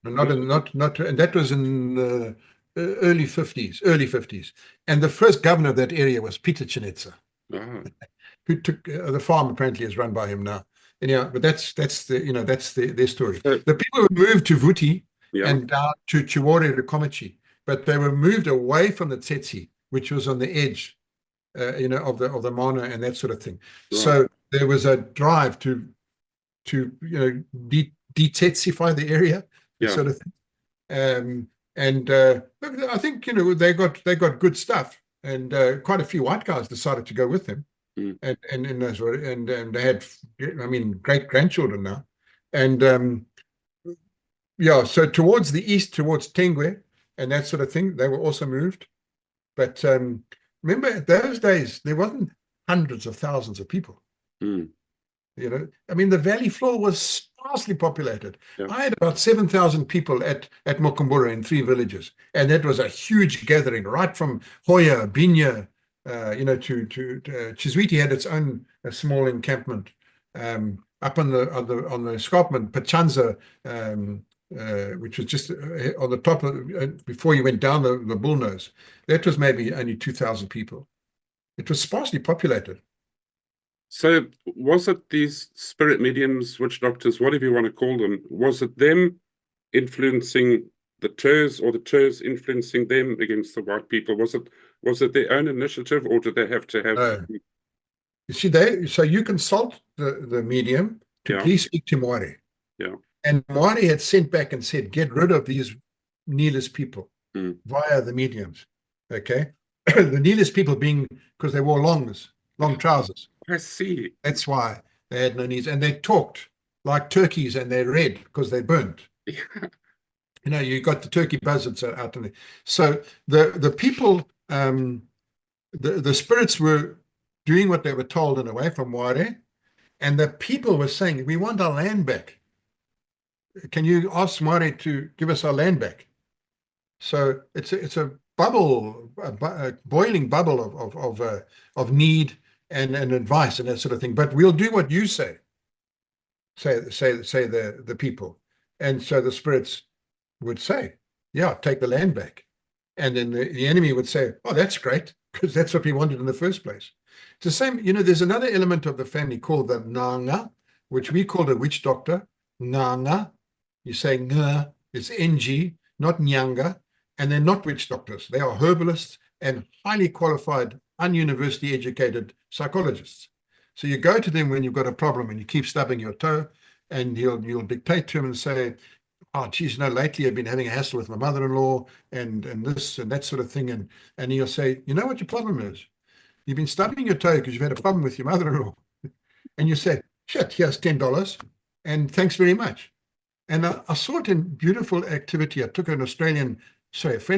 Not, and that was in the early 50s. And the first governor of that area was Peter Chinetsa, who took the farm. Apparently is run by him now. Anyhow, but that's their story. The people who moved to Vuti and down to Chiwore to Komachi, but they were moved away from the tsetse, which was on the edge, of the Mana and that sort of thing. Right. So there was a drive to de-tsetsify the area, sort of thing. I think they got good stuff, and quite a few white guys decided to go with them, and they had, great grandchildren now, and so towards the east, towards Tengwe and that sort of thing, they were also moved. But remember, those days there wasn't hundreds of thousands of people. The valley floor was sparsely populated. I had about 7,000 people at Mokumbura in 3 villages, and that was a huge gathering, right from Hoya, Binya, to Chiswiti had its own small encampment up on the escarpment, Pachanza, which was just on the top of before you went down the bull nose. That was maybe only 2,000 people. It was sparsely populated. So was it these spirit mediums, witch doctors, whatever you want to call them, was it them influencing the Turs, or the Turs influencing them against the white people? Was it their own initiative, or did they have to have... No. You see, so you consult the medium to please speak to Moari. Yeah. And Moari had sent back and said, get rid of these nihilist people via the mediums. Okay? The nihilist people being, because they wore long trousers. I see. That's why they had no knees. And they talked like turkeys, and they read because they burnt. Yeah. You know, you got the turkey buzzards out in there. So the people, the spirits were doing what they were told in a way from Ware, and the people were saying, "We want our land back. Can you ask Ware to give us our land back?" So it's a bubble, a boiling bubble of need and advice and that sort of thing. But we'll do what you say the people. And so the spirits would say, yeah, take the land back. And then the enemy would say, oh, that's great, because that's what we wanted in the first place. It's the same, you know, there's another element of the family called the Nanga, which we call the witch doctor. Nanga, you say Nga, it's NG, not Nyanga, and they're not witch doctors. They are herbalists and highly qualified, ununiversity educated psychologists. So you go to them when you've got a problem and you keep stubbing your toe, and you'll dictate to him and say, oh, geez, you know, lately I've been having a hassle with my mother-in-law and this and that sort of thing. And he'll say, you know what your problem is? You've been stubbing your toe because you've had a problem with your mother-in-law. And you say, shit, here's $10 and thanks very much. And I saw it in beautiful activity. I took a friend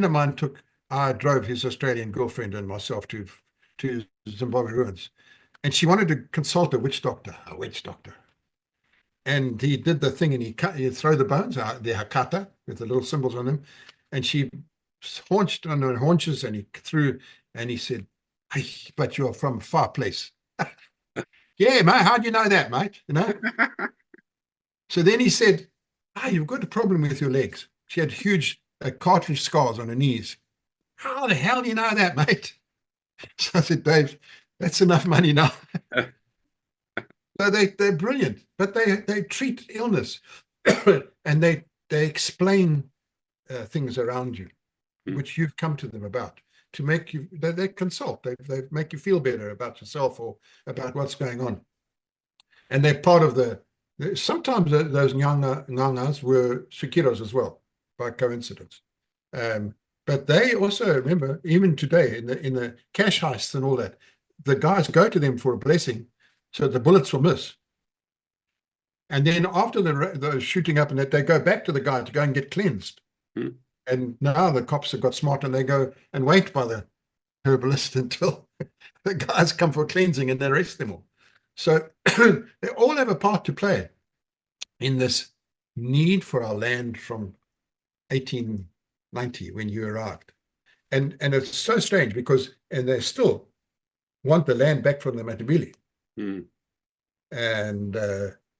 of mine I drove his Australian girlfriend and myself to Zimbabwe ruins. And she wanted to consult a witch doctor. And he did the thing, and he'd throw the bones out, the hakata, with the little symbols on them. And she haunched on her haunches, and he threw, and he said, hey, but you're from a far place. Yeah, mate, how do you know that, mate? You know? So then he said, you've got a problem with your legs. She had huge cartilage scars on her knees. How the hell do you know that, mate? So I said, Dave, that's enough money now. So they're brilliant, but they treat illness and they explain things around you, which you've come to them about, to make you, they consult, they make you feel better about yourself or about what's going on. And they're part of sometimes those ngangas were Sukiros as well, by coincidence. But they also, remember, even today in the cash heists and all that, the guys go to them for a blessing, so the bullets will miss. And then after the shooting up and that, they go back to the guy to go and get cleansed. And now the cops have got smart and they go and wait by the herbalist until the guys come for cleansing and they arrest them all. So they all have a part to play in this need for our land from 1890 when you arrived. And it's so strange because, and they still want the land back from the Matabele. And,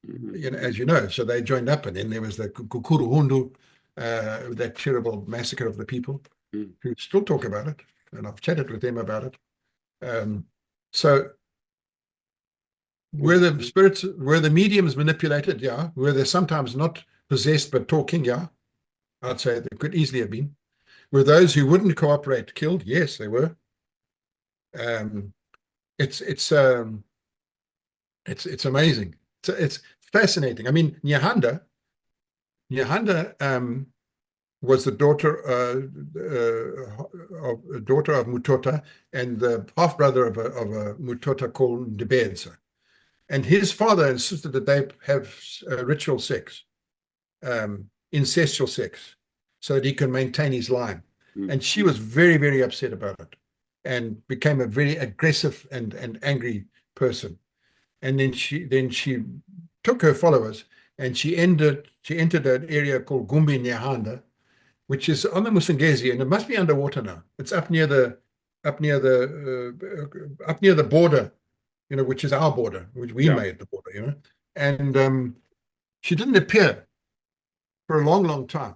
you know, as you know, so they joined up, and then there was the Kukuruhundu, that terrible massacre of the people, who still talk about it, and I've chatted with them about it. So were the mediums manipulated? Yeah. Were they sometimes not possessed but talking? Yeah. I'd say they could easily have been. Were those who wouldn't cooperate killed? Yes, they were. It's amazing. It's fascinating. I mean, Nyahanda was the daughter of Mutota and the half brother of a Mutota called Ndebedza. And his father insisted that they have ritual sex, incestual sex, so that he can maintain his line. And she was very, very upset about it and became a very aggressive and angry person. And then she took her followers and she entered an area called Gumbi Nyahanda, which is on the Musongezi, and it must be underwater now. It's up near the border, you know, which is our border, which we made the border, you know. And she didn't appear for a long, long time.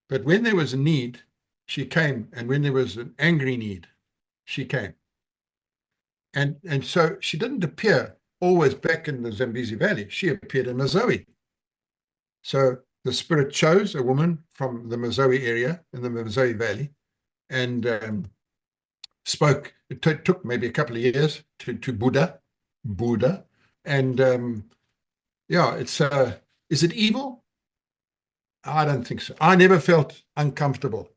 But when there was a need, she came, and when there was an angry need, she came. And so she didn't appear always back in the Zambezi Valley. She appeared in Mazoe. So the spirit chose a woman from the Mazoe area in the Mazoe Valley and spoke. It took maybe a couple of years to Buddha. And yeah, it's is it evil? I don't think so. I never felt uncomfortable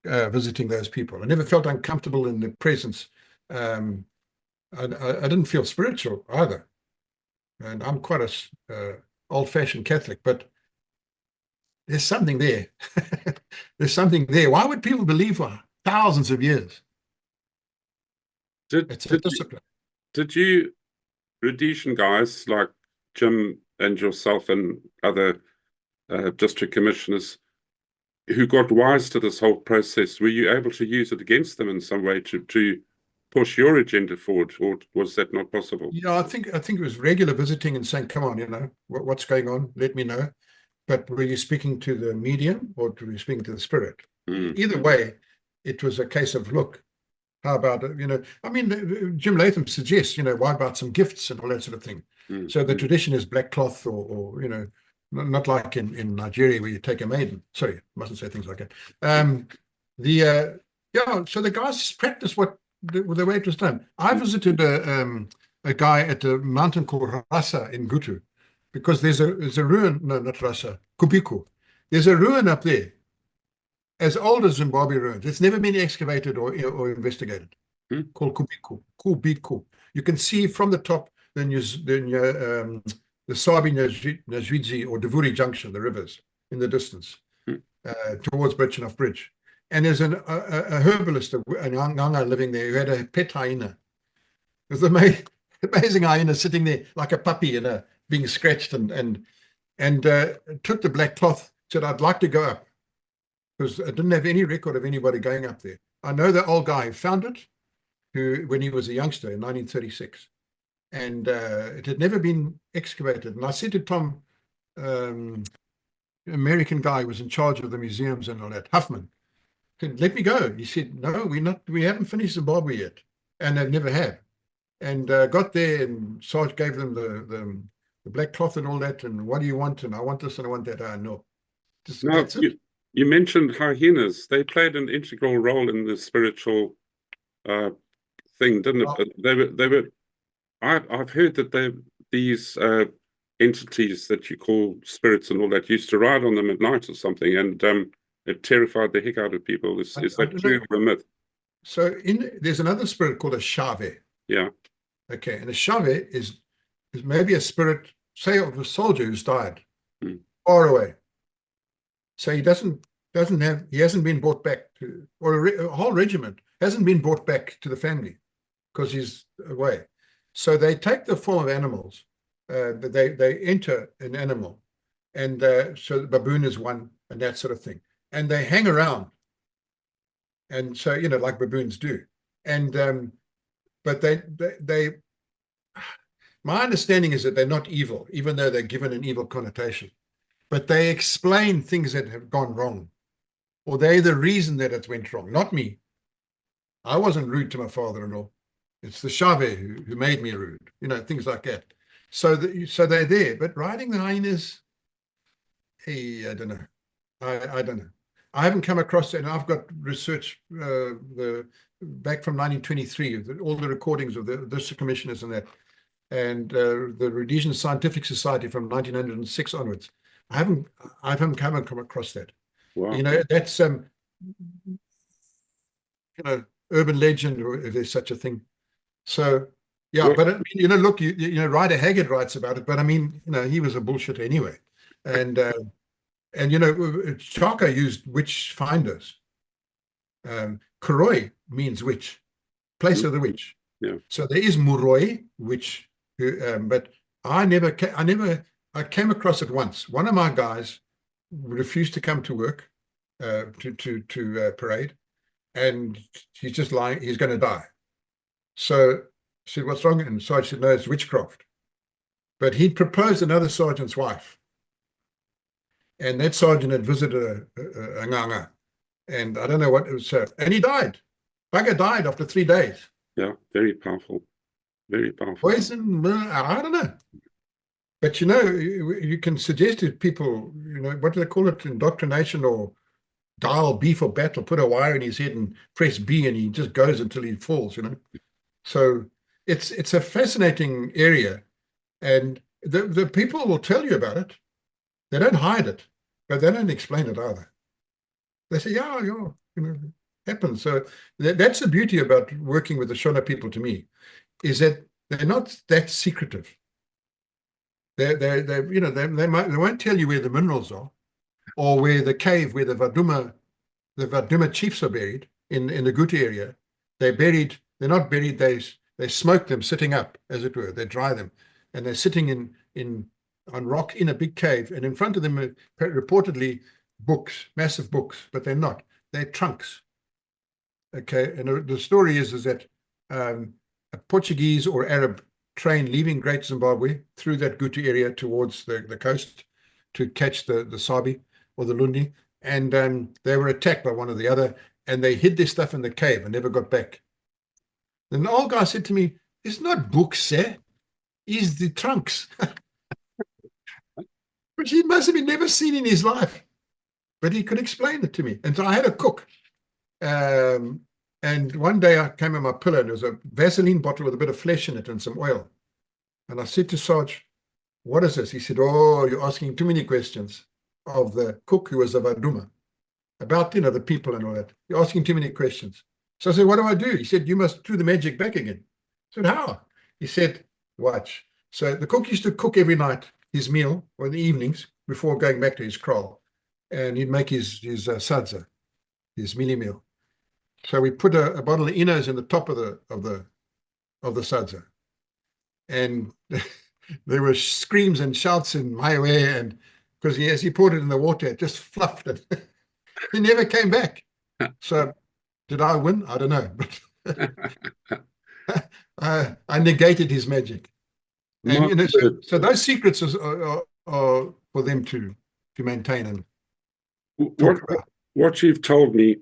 visiting those people. I never felt uncomfortable in the presence. I didn't feel spiritual either. And I'm quite a old-fashioned Catholic, but there's something there. There's something there. Why would people believe for thousands of years? It's a discipline. Did you Rhodesian guys like Jim and yourself and other district commissioners who got wise to this whole process, were you able to use it against them in some way to push your agenda forward, or was that not possible? Yeah, I think it was regular visiting and saying, come on, you know, what's going on? Let me know. But were you speaking to the medium or were you speaking to the spirit? Either way, it was a case of, look, how about, you know, I mean, Jim Latham suggests, you know, why about some gifts and all that sort of thing. So the tradition is black cloth or you know, not like in Nigeria where you take a maiden. Sorry, mustn't say things like that. Yeah, so the guys practice the way it was done. I visited a guy at a mountain called Rasa in Gutu, because there's a ruin, no, not Rasa, Kubiku. There's a ruin up there as old as Zimbabwe ruins. It's never been excavated or investigated, called Kubiku. You can see from the top the Sabi Nazvidzi or Devuri Junction, the rivers in the distance, towards Bridgenough Bridge. And there's a herbalist, a Nganga living there, who had a pet hyena. There's an amazing hyena sitting there like a puppy, you know, being scratched and took the black cloth, said, I'd like to go up, because I didn't have any record of anybody going up there. I know the old guy who found it, when he was a youngster in 1936. And it had never been excavated. And I said to Tom, American guy who was in charge of the museums and all that, Huffman, said, let me go. He said, no, we haven't finished Zimbabwe yet. And they never have. And got there, and Sarge gave them the black cloth and all that. And what do you want? And I want this and I want that. I know. Now, you mentioned hyenas. They played an integral role in the spiritual thing, didn't it? They were. I've heard that these entities that you call spirits and all that used to ride on them at night or something, and it terrified the heck out of people. Is that true or a myth? So there's another spirit called a shave. Yeah. Okay, and a shave is maybe a spirit, say, of a soldier who's died far away. So he hasn't been brought back to, or a whole regiment hasn't been brought back to the family because he's away. So they take the form of animals. They enter an animal, and so the baboon is one, and that sort of thing. And they hang around, and so, you know, like baboons do. And but they my understanding is that they're not evil, even though they're given an evil connotation. But they explain things that have gone wrong, or they're the reason that it went wrong. Not me. I wasn't rude to my father-in-law. It's the shave who made me rude, you know, things like that. So they're there, but riding the hyenas, hey, I don't know. I don't know. I haven't come across it, and I've got research back from 1923, all the recordings of the district commissioners and that, and the Rhodesian Scientific Society from 1906 onwards. I haven't come across that. Wow. You know, that's you know, urban legend, or if there's such a thing. So yeah, well, but I mean, you know, look, you know, Ryder Haggard writes about it, but I mean, you know, he was a bullshit anyway, and you know, Chaka used witch finders. Koroi means witch, place of the witch. Yeah. So there is Muroi, witch, but I came across it once. One of my guys refused to come to work, to parade, and he's just lying. He's going to die. So I said, what's wrong? And Sergeant said, no, it's witchcraft. But he'd proposed another sergeant's wife. And that sergeant had visited a Nganga. And I don't know what it was. And he died. Bugger died after 3 days. Yeah, very powerful. Very powerful. Poison, I don't know. But, you know, you can suggest to people, you know, what do they call it? Indoctrination, or dial B for battle, put a wire in his head and press B, and he just goes until he falls, you know. So it's a fascinating area, and the people will tell you about it. They don't hide it, but they don't explain it either. They say, yeah, you know, happens. So that's the beauty about working with the Shona people, to me, is that they're not that secretive. They you know, they won't tell you where the minerals are, or where the cave where the Vaduma chiefs are buried in the Guti area. They're not buried, they smoke them sitting up, as it were. They dry them, and they're sitting on rock in a big cave, and in front of them are reportedly books, massive books, but they're not. They're trunks. Okay, and the story is that a Portuguese or Arab train leaving Great Zimbabwe through that Guti area towards the coast to catch the Sabi or the Lundi, and they were attacked by one or the other, and they hid their stuff in the cave and never got back. And the old guy said to me, "It's not books, sir. It's the trunks." Which he must have never seen in his life. But he could explain it to me. And so I had a cook. And one day I came on my pillow, and there was a Vaseline bottle with a bit of flesh in it and some oil. And I said to Sarge, "What is this?" He said, "Oh, you're asking too many questions of the cook who was a Vaduma about, the people and all that. You're asking too many questions." So I said, "What do I do?" He said, "You must do the magic back again." I said, "How?" He said, "Watch." So the cook used to cook every night his meal, or in the evenings, before going back to his kraal. And he'd make his sadza, his mealie meal. So we put a bottle of Inos in the top of the sadza. And there were screams and shouts in my way, and because as he poured it in the water, it just fluffed it. He never came back. So did I win? I don't know. But I negated his magic. And so those secrets are for them to maintain and talk about. What you've told me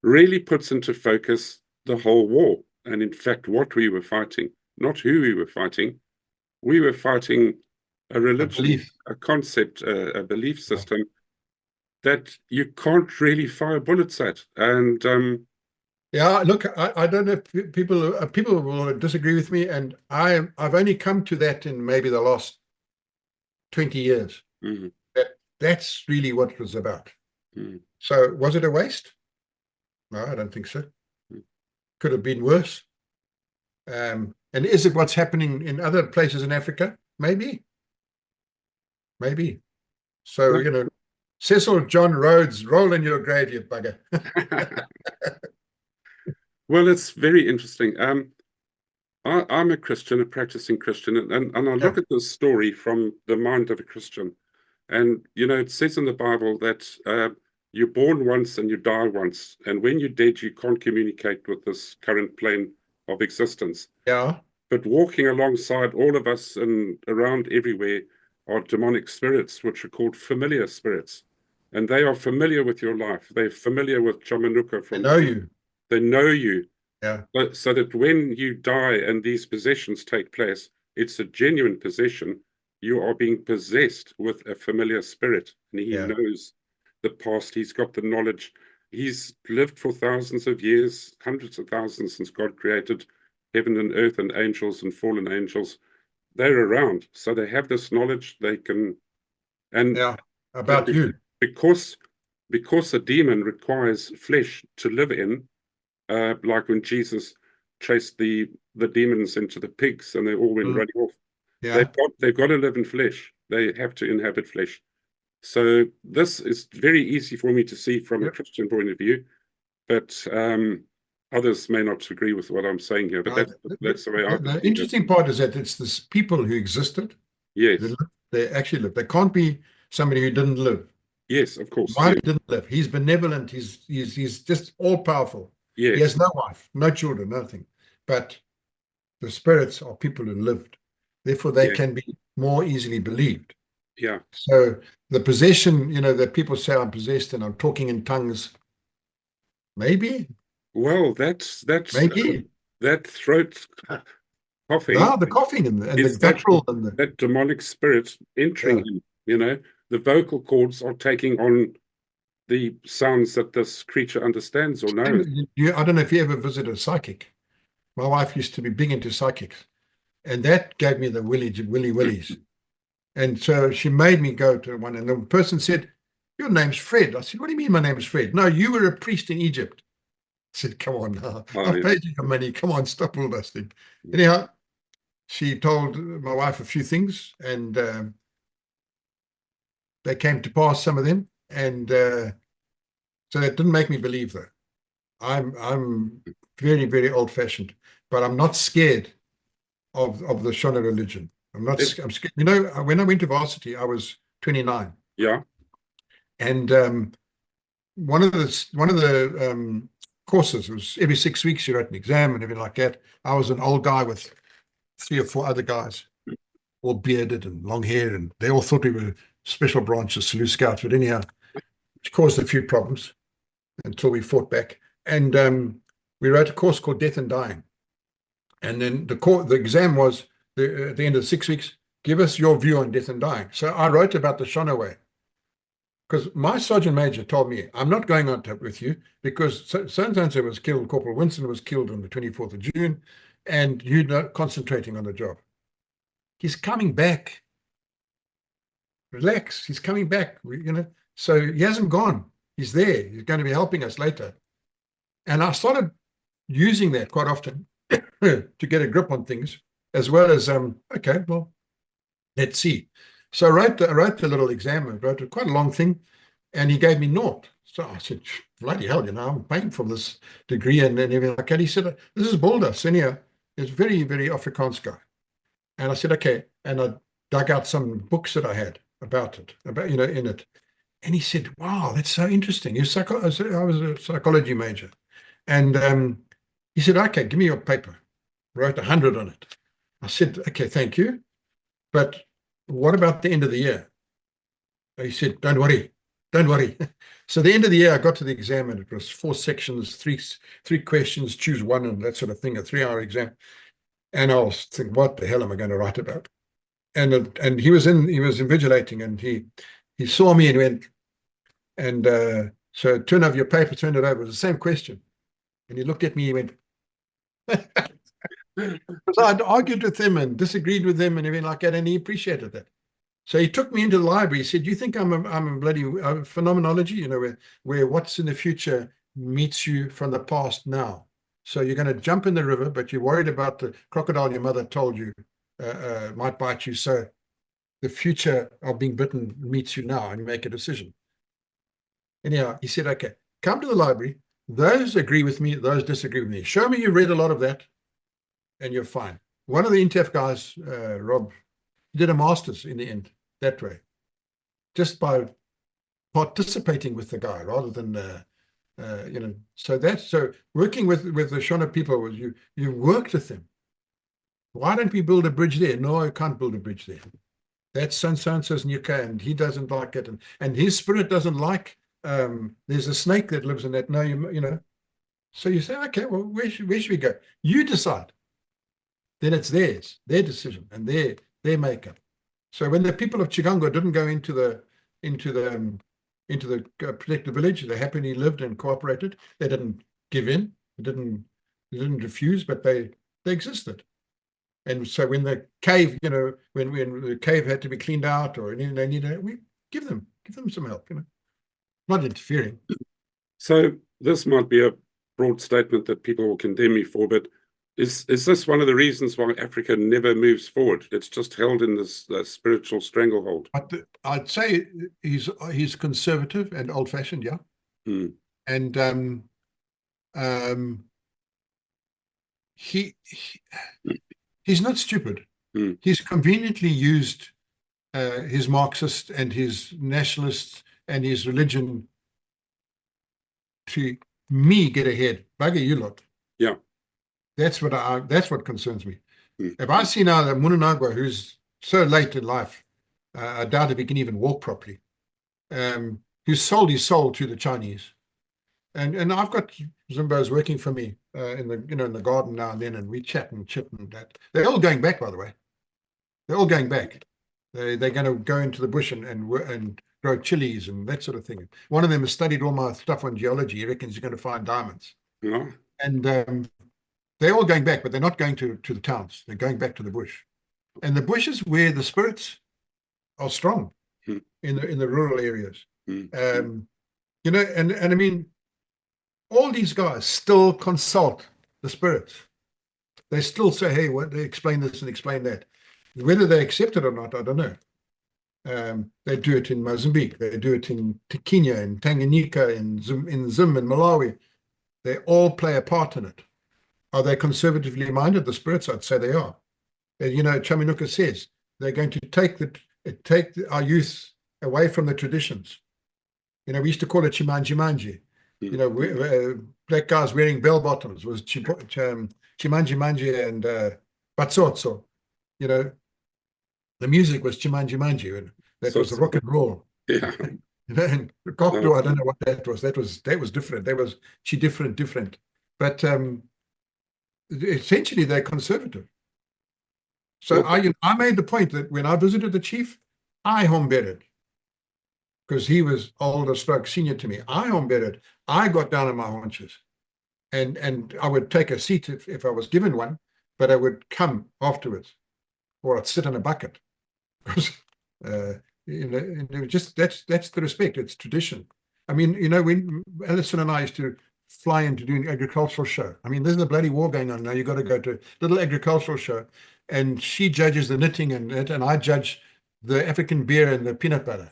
really puts into focus the whole war, and in fact what we were fighting, not who we were fighting. We were fighting a religion, a concept, a belief system that you can't really fire bullets at. And yeah, look, I don't know if people will disagree with me, and I've only come to that in maybe the last 20 years. Mm-hmm. That's really what it was about. Mm. So was it a waste? No, I don't think so. Could have been worse. And is it what's happening in other places in Africa? Maybe. So, Cecil John Rhodes, roll in your grave, you bugger. Well, it's very interesting. I'm a Christian, a practicing Christian, and I look at this story from the mind of a Christian. And, it says in the Bible that you're born once and you die once. And when you're dead, you can't communicate with this current plane of existence. Yeah. But walking alongside all of us and around everywhere are demonic spirits, which are called familiar spirits. And they are familiar with your life. They're familiar with Chamanuka. They know you. They know you. Yeah. So that when you die and these possessions take place, it's a genuine possession. You are being possessed with a familiar spirit, and he knows the past. He's got the knowledge. He's lived for thousands of years, hundreds of thousands, since God created heaven and earth and angels and fallen angels. They're around, so they have this knowledge. They can, and about you, because a demon requires flesh to live in, like when Jesus chased the demons into the pigs and they all went running off. Yeah. They've got to live in flesh. They have to inhabit flesh. So this is very easy for me to see from a Christian point of view, but others may not agree with what I'm saying here. But that's the way I. The interesting part is that it's this people who existed. Yes, they actually lived. They can't be somebody who didn't live. Yes, of course. Why didn't live? He's benevolent. He's just all powerful. Yes. He has no wife, no children, nothing. But the spirits are people who lived. Therefore, they can be more easily believed. Yeah. So the possession, that people say I'm possessed and I'm talking in tongues. Maybe. Well, that's maybe that throat coughing. Ah, the coughing and the guttural and that demonic spirit entering him. The vocal cords are taking on the sounds that this creature understands or knows. I don't know if you ever visited a psychic. My wife used to be big into psychics, and that gave me the willies. And so she made me go to one, and the person said, "Your name's Fred." I said, "What do you mean my name's Fred?" "No, you were a priest in Egypt." I said, "Come on now. I've paid you your money. Come on, stop all this thing." Anyhow, she told my wife a few things, and they came to pass, some of them. And so that didn't make me believe that. I'm very, very old-fashioned, but I'm not scared of the Shona religion. I'm scared. You know, when I went to varsity, I was 29. Yeah. And one of the courses was every 6 weeks you wrote an exam and everything like that. I was an old guy with 3 or 4 other guys, all bearded and long hair, and they all thought we were special branches, salute scouts, but anyhow, which caused a few problems until we fought back. And we wrote a course called Death and Dying. And then the exam was at the end of 6 weeks, give us your view on death and dying. So I wrote about the Shona way. Because my sergeant major told me, I'm not going on top with you because so-and-so was killed, Corporal Winston was killed on the 24th of June, and you're not concentrating on the job. He's coming back. Relax, he's coming back, you know. So he hasn't gone. He's there. He's going to be helping us later. And I started using that quite often to get a grip on things, as well as, okay, well, let's see. So I wrote the little exam. I wrote quite a long thing, and he gave me naught. So I said, bloody hell, you know, I'm paying for this degree and everything like that. He said, this is Mulder, senior. He's a very, very Afrikaans guy. And I said, okay. And I dug out some books that I had about it, you know, in it. And he said, wow, that's so interesting. I was a psychology major. And he said, okay, give me your paper. Wrote 100 on it. I said, okay, thank you. But what about the end of the year? He said, don't worry. So the end of the year, I got to the exam, and it was 4 sections, three questions, choose one, and that sort of thing, a 3-hour exam. And I was thinking, what the hell am I going to write about? And he was invigilating, and he saw me and went, and so turn over your paper, turn it over. It was the same question. And he looked at me, he went, because I'd argued with him and disagreed with him and everything like that, and he appreciated that. So he took me into the library. He said, "Do you think I'm a bloody phenomenology? You know, where what's in the future meets you from the past now. So you're going to jump in the river, but you're worried about the crocodile your mother told you might bite you. So the future of being bitten meets you now, and you make a decision." Anyhow, he said, "Okay, come to the library. Those agree with me. Those disagree with me. Show me you read a lot of that, and you're fine." One of the INTAF guys, Rob, did a master's in the end that way, just by participating with the guy rather than, you know. So working with the Shona people was you worked with them. Why don't we build a bridge there? No, I can't build a bridge there. That's so-and-so's Nuka, and he doesn't like it, and his spirit doesn't like. There's a snake that lives in that. No, you know. So you say, okay, well, where should we go? You decide. Then it's theirs, their decision, and their makeup. So when the people of Chigongo didn't go into the protected village, they happily lived and cooperated. They didn't give in. They didn't refuse, but they existed. And so when the cave, you know, when the cave had to be cleaned out or anything they needed, we give them some help, you know, not interfering. So this might be a broad statement that people will condemn me for, but is this one of the reasons why Africa never moves forward? It's just held in this spiritual stranglehold. I'd say he's conservative and old-fashioned, yeah. Mm. And he's not stupid. Mm. He's conveniently used his Marxist and his nationalist and his religion to get ahead. Bugger you lot. Yeah. That's what concerns me. Mm. If I see now that Munanagwa, who's so late in life, I doubt if he can even walk properly, who sold his soul to the Chinese, and I've got Zimbos working for me in the garden now and then, and we chat and chit and that. They're all going back, by the way. They're all going back. They're going to go into the bush and grow chilies and that sort of thing. One of them has studied all my stuff on geology. He reckons he's going to find diamonds. Yeah. And they're all going back, but they're not going to the towns. They're going back to the bush. And the bush is where the spirits are strong in the rural areas. You know, and I mean, all these guys still consult the spirits. They still say, hey, they explain this and explain that. Whether they accept it or not, I don't know. They do it in Mozambique. They do it in Kenya, in Tanganyika, in Zim, in Malawi. They all play a part in it. Are they conservatively minded? The spirits, I'd say they are. Chaminuka says they're going to take our youth away from the traditions. We used to call it chimanji. Black guys wearing bell bottoms was chimanji and batsotso. The music was chimanji, and that was rock and roll. Yeah. And Kokdo, I don't know what that was. That was different. That was different. But essentially they're conservative. So I made the point that when I visited the chief, I hombedded, because he was older stroke senior to me. I hombedded. I got down on my haunches, and I would take a seat if I was given one, but I would come afterwards, or I'd sit in a bucket, because just that's the respect. It's tradition. I mean, when Alison and I used to fly into doing agricultural show. I mean, there's a bloody war going on now. You've got to go to a little agricultural show, and she judges the knitting and I judge the African beer and the peanut butter.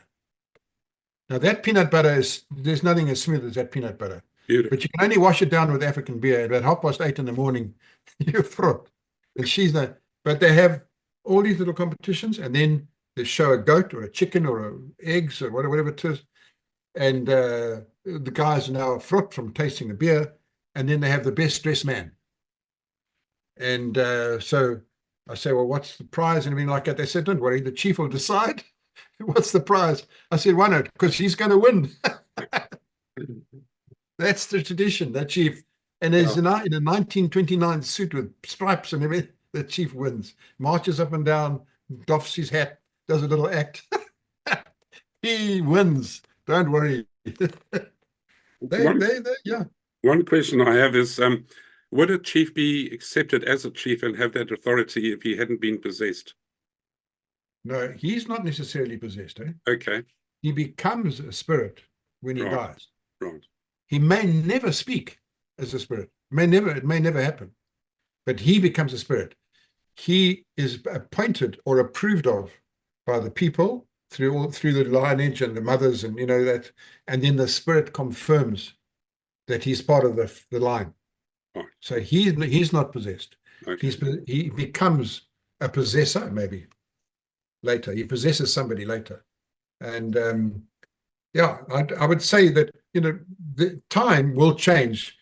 Now that peanut butter there's nothing as smooth as that peanut butter. Beautiful. But you can only wash it down with African beer. At 8:30 in the morning, you're fraught. And but they have all these little competitions, and then they show a goat or a chicken or eggs or whatever it is. And the guys are now fraught from tasting the beer, and then they have the best dressed man. And so I say, well, what's the prize? And everything like that. They said, don't worry, the chief will decide. What's the prize? I said, why not? Because he's going to win. That's the tradition, that chief. And there's in a 1929 suit with stripes and everything, the chief wins. Marches up and down, doffs his hat, does a little act. He wins. Don't worry. Yeah. One question I have is, would a chief be accepted as a chief and have that authority if he hadn't been possessed? No, he's not necessarily possessed. Okay. He becomes a spirit when he dies. Right. He may never speak as a spirit. It may never happen. But he becomes a spirit. He is appointed or approved of by the people through the lineage and the mothers, and that, and then the spirit confirms that he's part of the line. Right. So he's not possessed. Okay. He becomes a possessor, maybe later. He possesses somebody later. And I would say that the time will change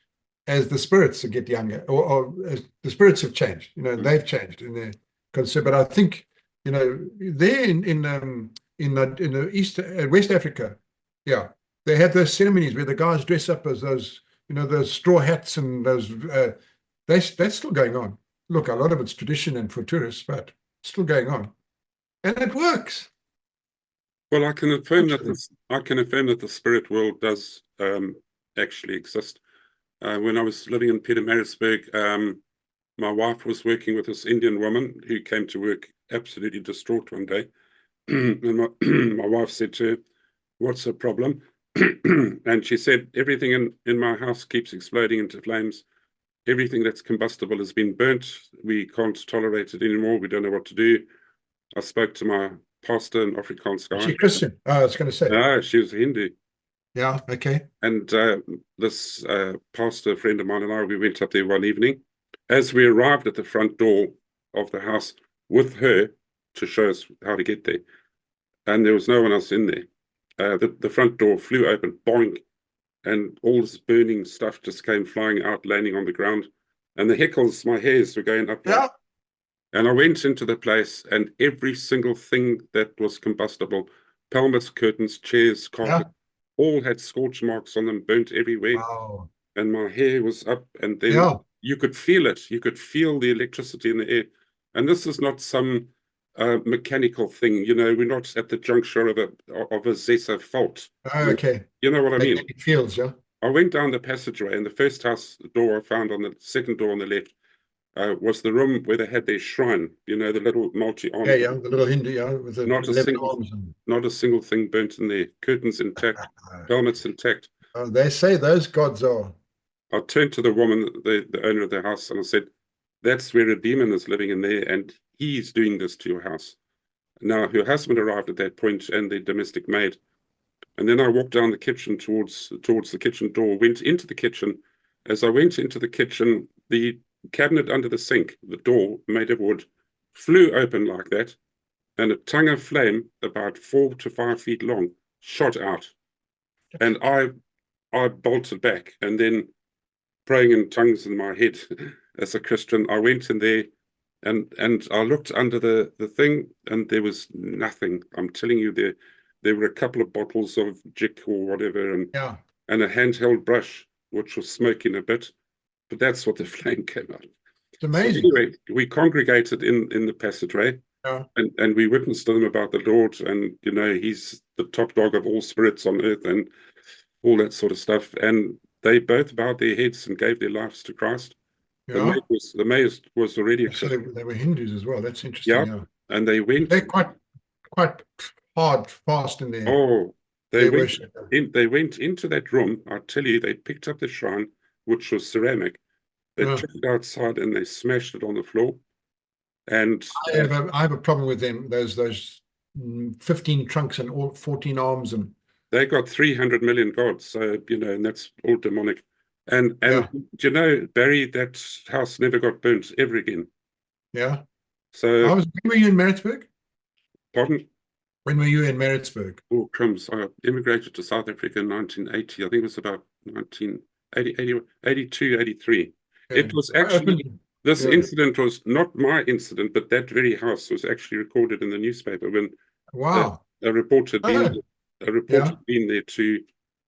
as the spirits get younger, or as the spirits have changed. They've changed in their concept. But I think there in the East West Africa, they have those ceremonies where the guys dress up as those those straw hats and those. That's still going on. Look, a lot of it's tradition and for tourists, but still going on, and it works. Well, I can affirm that the spirit world does actually exist. When I was living in Pietermaritzburg, my wife was working with this Indian woman who came to work absolutely distraught one day. And my wife said to her, "What's the problem?" And she said, "Everything in my house keeps exploding into flames. Everything that's combustible has been burnt. We can't tolerate it anymore. We don't know what to do." I spoke to my pastor in Afrikaans guy. Is she Christian? I was going to say. No, she was a Hindu. Yeah, okay. And this pastor friend of mine and I, we went up there one evening. As we arrived at the front door of the house with her to show us how to get there, and there was no one else in there. The front door flew open, boing, and all this burning stuff just came flying out, landing on the ground. And the heckles, my hairs were going up. Yeah. And I went into the place, and every single thing that was combustible, pelmets, curtains, chairs, carpet, all had scorch marks on them, burnt everywhere. Wow. And my hair was up, and then you could feel it. You could feel the electricity in the air. And this is not some mechanical thing. We're not at the juncture of a Zesa fault. Oh, okay. You know what I mean? It feels, yeah. I went down the passageway, and the first house door I found on the second door on the left was the room where they had their shrine, the little multi-arm. Yeah, the little Hindu, with the not a single thing burnt in there. Curtains intact, helmets intact. They say those gods are. I turned to the woman, the owner of the house, and I said, "That's where a demon is living in there, and he's doing this to your house." Now, her husband arrived at that point and the domestic maid. And then I walked down the kitchen towards the kitchen door, went into the kitchen. As I went into the kitchen, the cabinet under the sink, the door made of wood, flew open like that, and a tongue of flame about 4 to 5 feet long shot out. And I bolted back, and then praying in tongues in my head as a Christian, I went in there and I looked under the thing, and there was nothing. I'm telling you, there were a couple of bottles of Jik or whatever, and a handheld brush, which was smoking a bit, but that's what the flame came out of. It's amazing. So anyway, we congregated in the passageway, and we witnessed to them about the Lord, and he's the top dog of all spirits on earth, and all that sort of stuff. And they both bowed their heads and gave their lives to Christ. Yeah. The maid was already a So Christian. they were Hindus as well. That's interesting. Yeah. Yeah. And they went. They're quite hard, fast in there. Oh, they went worship. they went into that room. I tell you, they picked up the shrine, which was ceramic. They took it outside and they smashed it on the floor. And I have a problem with them. Those 15 trunks and all 14 arms, and they got 300 million gods. So and that's all demonic. And Barry, that house never got burnt ever again. Yeah. So when were you in Maritzburg? Pardon? When were you in Maritzburg? Oh, crumbs. I immigrated to South Africa in 1980. I think it was about 1980, 82, 83. Yeah. It was actually, this incident was not my incident, but that very house was actually recorded in the newspaper when a report had been, been there to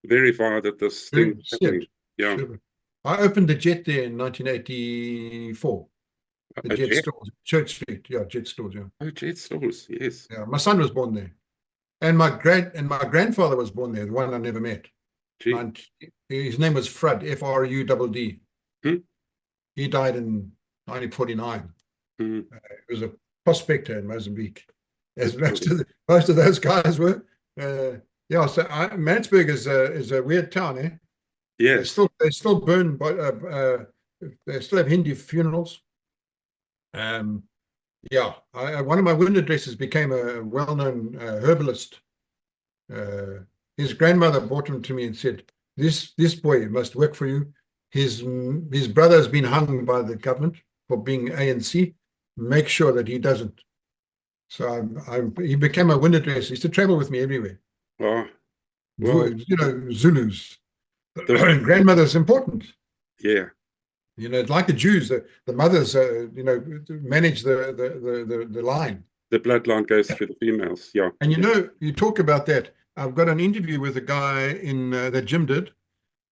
verify that this thing happened. Yeah. Sure. I opened the Jet there in 1984. The Jet stores, Church Street. Yeah, Jet stores. Yeah. Oh, Jet stores. Yes. Yeah, my son was born there, and my grandfather was born there. The one I never met. His name was Frudd, Frudd. He died in 1949. He was a prospector in Mozambique, as most of those guys were. Yeah. So Maritzburg is a weird town, eh? Yes. They still burn, they still have Hindu funerals. One of my window dressers became a well-known herbalist. His grandmother brought him to me and said, "This boy must work for you. His brother has been hung by the government for being ANC. Make sure that he doesn't." So he became a window dresser. He used to travel with me everywhere. Oh, well, Zulus. Grandmother's important. Yeah. It's like the Jews, the mothers, manage the line. The bloodline goes through the females, yeah. And you talk about that. I've got an interview with a guy that Jim did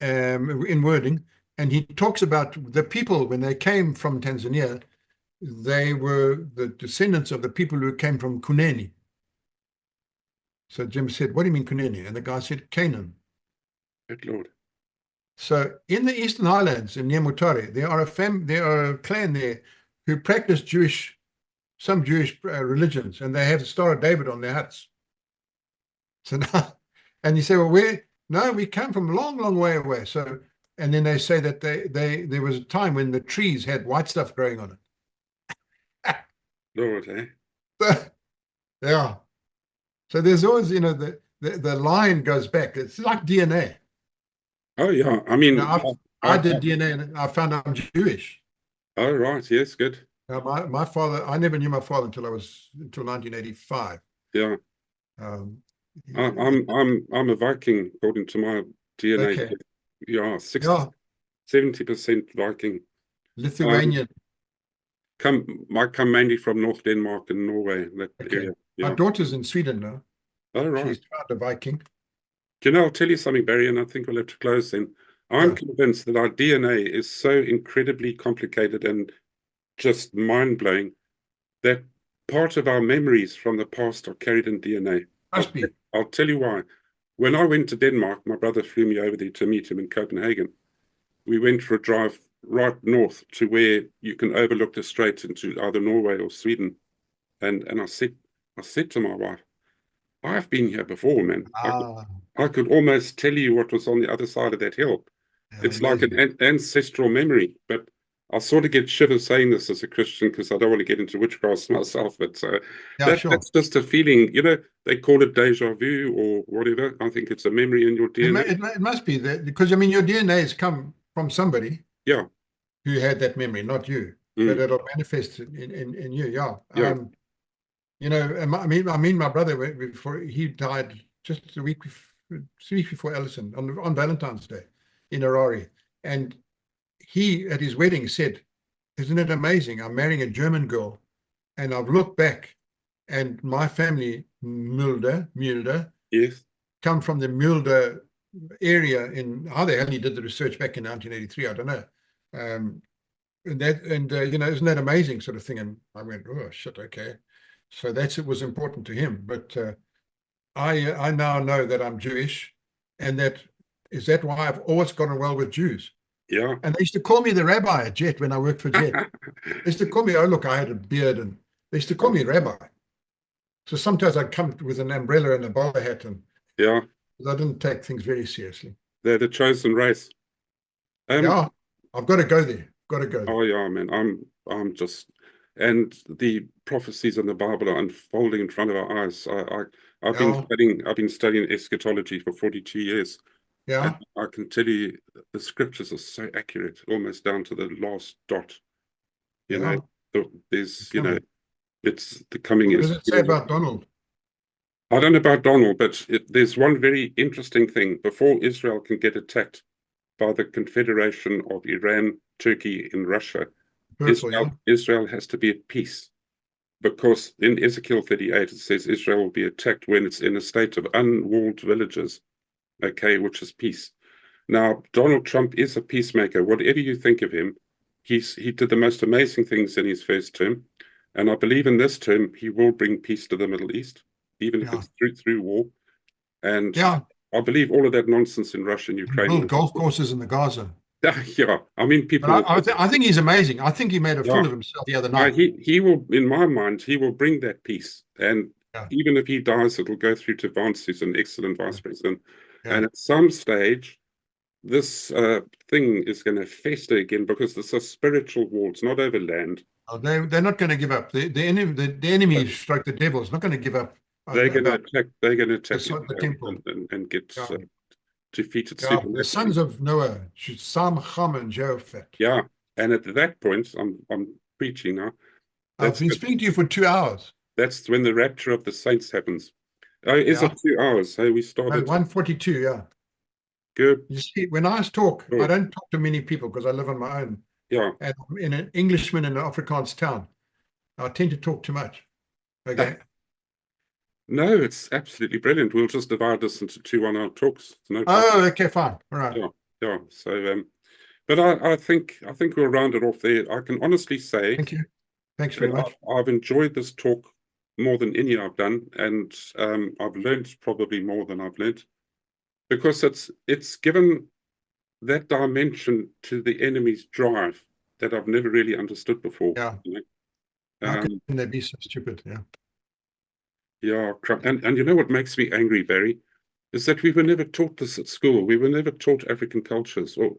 in Wording, and he talks about the people when they came from Tanzania. They were the descendants of the people who came from Kuneni. So Jim said, "What do you mean Kuneni?" And the guy said, "Canaan." Good Lord. So in the Eastern Highlands in Nyamutare, there are a clan there who practice some Jewish religions, and they have the Star of David on their huts. So now, and you say, "Well, we come from a long, long way away." So, and then they say that there was a time when the trees had white stuff growing on it. Lord, eh? Yeah. So there's always, the line goes back. It's like DNA. Oh, yeah. I mean, I did DNA and I found out I'm Jewish. Oh, right. Yes, good. My father, I never knew my father until 1985. Yeah. I'm a Viking according to my DNA. Okay. Yeah, 70% Viking. Lithuanian. I come mainly from North Denmark and Norway, that area. Yeah. My daughter's in Sweden now. Oh, right. She's found a Viking. I'll tell you something, Barry, and I think we'll have to close then. I'm convinced that our DNA is so incredibly complicated and just mind-blowing that part of our memories from the past are carried in DNA. Must be. I'll tell you why. When I went to Denmark, my brother flew me over there to meet him in Copenhagen. We went for a drive right north to where you can overlook the strait into either Norway or Sweden. And I said to my wife, "I've been here before, man. I could almost tell you what was on the other side of that hill." It's like an ancestral memory, but I sort of get shivers saying this as a Christian because I don't want to get into witchcraft myself, but Yeah, sure. that's just a feeling, they call it deja vu or whatever. I think it's a memory in your DNA. It must be that, because I mean your DNA has come from somebody Yeah. who had that memory, not you, but it'll manifest in you. Yeah. Yeah. I mean, my brother, before he died, just a week, 3 weeks before Ellison, on Valentine's Day in Harare, and he at his wedding said, "Isn't it amazing? I'm marrying a German girl, and I've looked back, and my family, Mulder, Yes. come from the Mulder area in how the hell he did the research back in 1983, I don't know." Isn't that amazing, sort of thing? And I went, oh shit, okay. So it was important to him. But I now know that I'm Jewish, and is that why I've always gotten well with Jews. Yeah. And they used to call me the rabbi at Jet when I worked for Jet. They used to call me, oh look, I had a beard, and they used to call me rabbi. So sometimes I'd come with an umbrella and a bowler hat, and Yeah. I didn't take things very seriously. They're the chosen race. Yeah, I've got to go there. Got to go there. Oh yeah, man. I'm just, and the prophecies in the Bible are unfolding in front of our eyes. I've been studying eschatology for 42 years. Yeah. And I can tell you the scriptures are so accurate, almost down to the last dot. There's, it's the coming. What does it say about Donald? I don't know about Donald, but there's one very interesting thing. Before Israel can get attacked by the Confederation of Iran, Turkey, and Russia, Israel has to be at peace. Because in Ezekiel 38, it says Israel will be attacked when it's in a state of unwalled villages, okay, which is peace. Now, Donald Trump is a peacemaker. Whatever you think of him, he did the most amazing things in his first term. And I believe in this term, he will bring peace to the Middle East, even if it's through war. And I believe all of that nonsense in Russia and Ukraine. Build golf courses in the Gaza. Yeah, I mean, people. I think he's amazing. I think he made a fool of himself the other night. He will, in my mind, he will bring that peace. And even if he dies, it'll go through to Vance, who's an excellent vice president. And at some stage, this thing is going to fester again because it's a spiritual war. It's not over land. Oh, they're not going to give up. The enemy, stroke the devil, is not going to give up. They're going to attack. They're going to attack the temple and get defeated. The sons of Noah, Sam, Ham, and Japheth. Yeah, and at that point, I'm preaching now. I've been speaking to you for 2 hours. That's when the rapture of the saints happens. Oh, is it 2 hours? So we started 1:42. Yeah. Good. You see, when I talk, I don't talk to many people because I live on my own. Yeah. And I'm in an Englishman in an Afrikaans town, I tend to talk too much. Okay. No, it's absolutely brilliant. We'll just divide this into 2 1-hour talks. Okay, fine. All right. Yeah. So, but I think we'll round it off there. I can honestly say, thank you. Thanks very much. I've enjoyed this talk more than any I've done, and I've learned probably more than I've learned, because it's given that dimension to the enemy's drive that I've never really understood before. Yeah. How can they be so stupid? Yeah. Yeah, and you know what makes me angry, Barry, is that we were never taught this at school. We were never taught African cultures. Or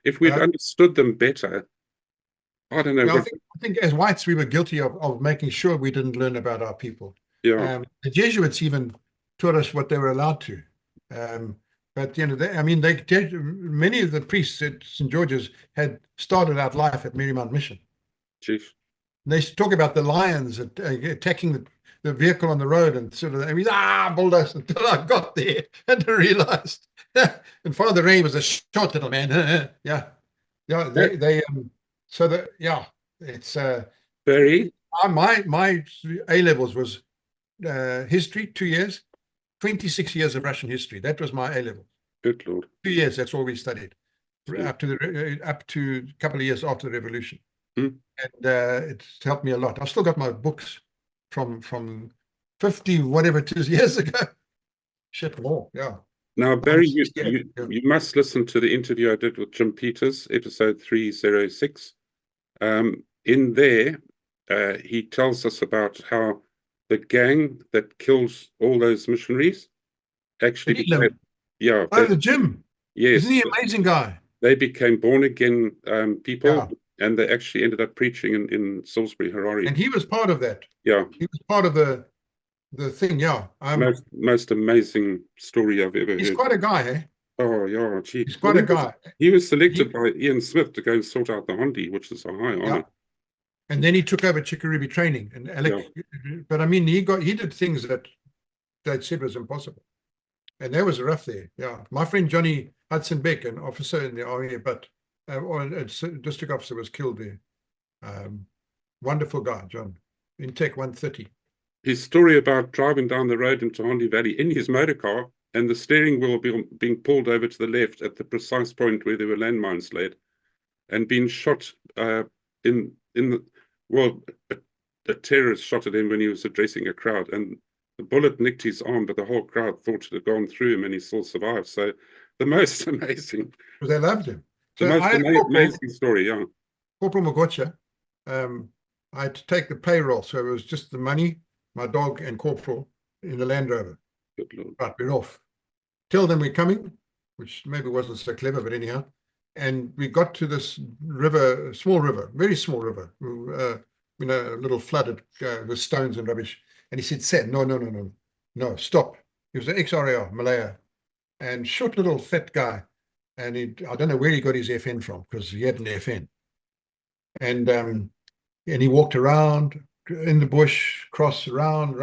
if we'd understood them better, I don't know. I think as whites, we were guilty of making sure we didn't learn about our people. Yeah. The Jesuits even taught us what they were allowed to. But many of the priests at St. George's had started out life at Marymount Mission. Chief. And they used to talk about the lions attacking the vehicle on the road, and sort of bulldoze until I got there and realized. And Father Ray was a short little man. It's Barry. My A levels was history, 2 years, 26 years of Russian history. That was my A level. Good Lord. 2 years. That's all we studied up to a couple of years after the revolution. And it's helped me a lot. I've still got my books from 50 whatever it is years ago. Shit more. Yeah. Now, Barry, you must listen to the interview I did with Jim Peters, episode 306. In there, he tells us about how the gang that kills all those missionaries actually became, the Jim. Yes. Isn't he an amazing guy? They became born again people. And they actually ended up preaching in Salisbury, Harare. And he was part of that. Yeah. He was part of the thing, yeah. Most amazing story I've ever He's heard. quite a guy, eh? Oh, yeah, gee. He's quite a guy. He was selected by Ian Smith to go and sort out the Hondi, which is a high honor. Yeah. And then he took over Chikurubi training. And Alec, but I mean, he did things that they said was impossible. And that was rough there. Yeah. My friend Johnny Hudson Beck, an officer in the army, but a district officer, was killed there. Wonderful guy, John. INTAF 130. His story about driving down the road into Hondi Valley in his motor car and the steering wheel being pulled over to the left at the precise point where there were landmines laid, and being shot in the, well, a terrorist shot at him when he was addressing a crowd, and the bullet nicked his arm, but the whole crowd thought it had gone through him and he still survived. So the most amazing. Because they loved him. The So most amazing story, yeah. Corporal Magocha, I had to take the payroll. So it was just the money, my dog and Corporal in the Land Rover. Good Lord. Right, we're off. Tell them we're coming, which maybe wasn't so clever, but anyhow. And we got to this river, small river, very small river, a little flooded with stones and rubbish. And he said, Sam, no, stop. He was an ex-RAR, Malaya, and short little fat guy. And I don't know where he got his FN from, because he had an FN. And he walked around in the bush, cross round.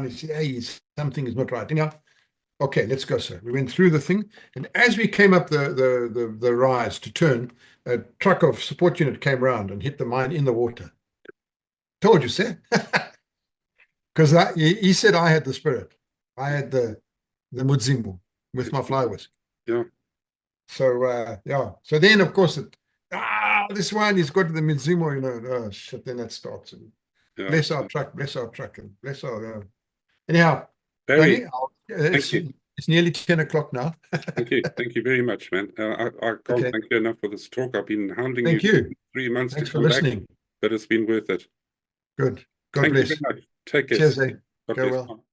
He said, hey, something is not right. Anyhow, okay, let's go, sir. We went through the thing. And as we came up the rise to turn, a truck of support unit came around and hit the mine in the water. Told you, sir. Because he said I had the spirit. I had the Mudzimu with my fly whisk. Yeah. So, So then, of course, this one, he's got the Mudzimu, oh, shit, then that starts. And bless our truck, and bless our... Anyhow, Barry, it's nearly 10 o'clock now. Thank you very much, man. I can't thank you enough for this talk. I've been hounding you for 3 months. Thanks for listening. But it's been worth it. Good. God Thank bless. you very much. Take care. Cheers, eh? God Go bless. well.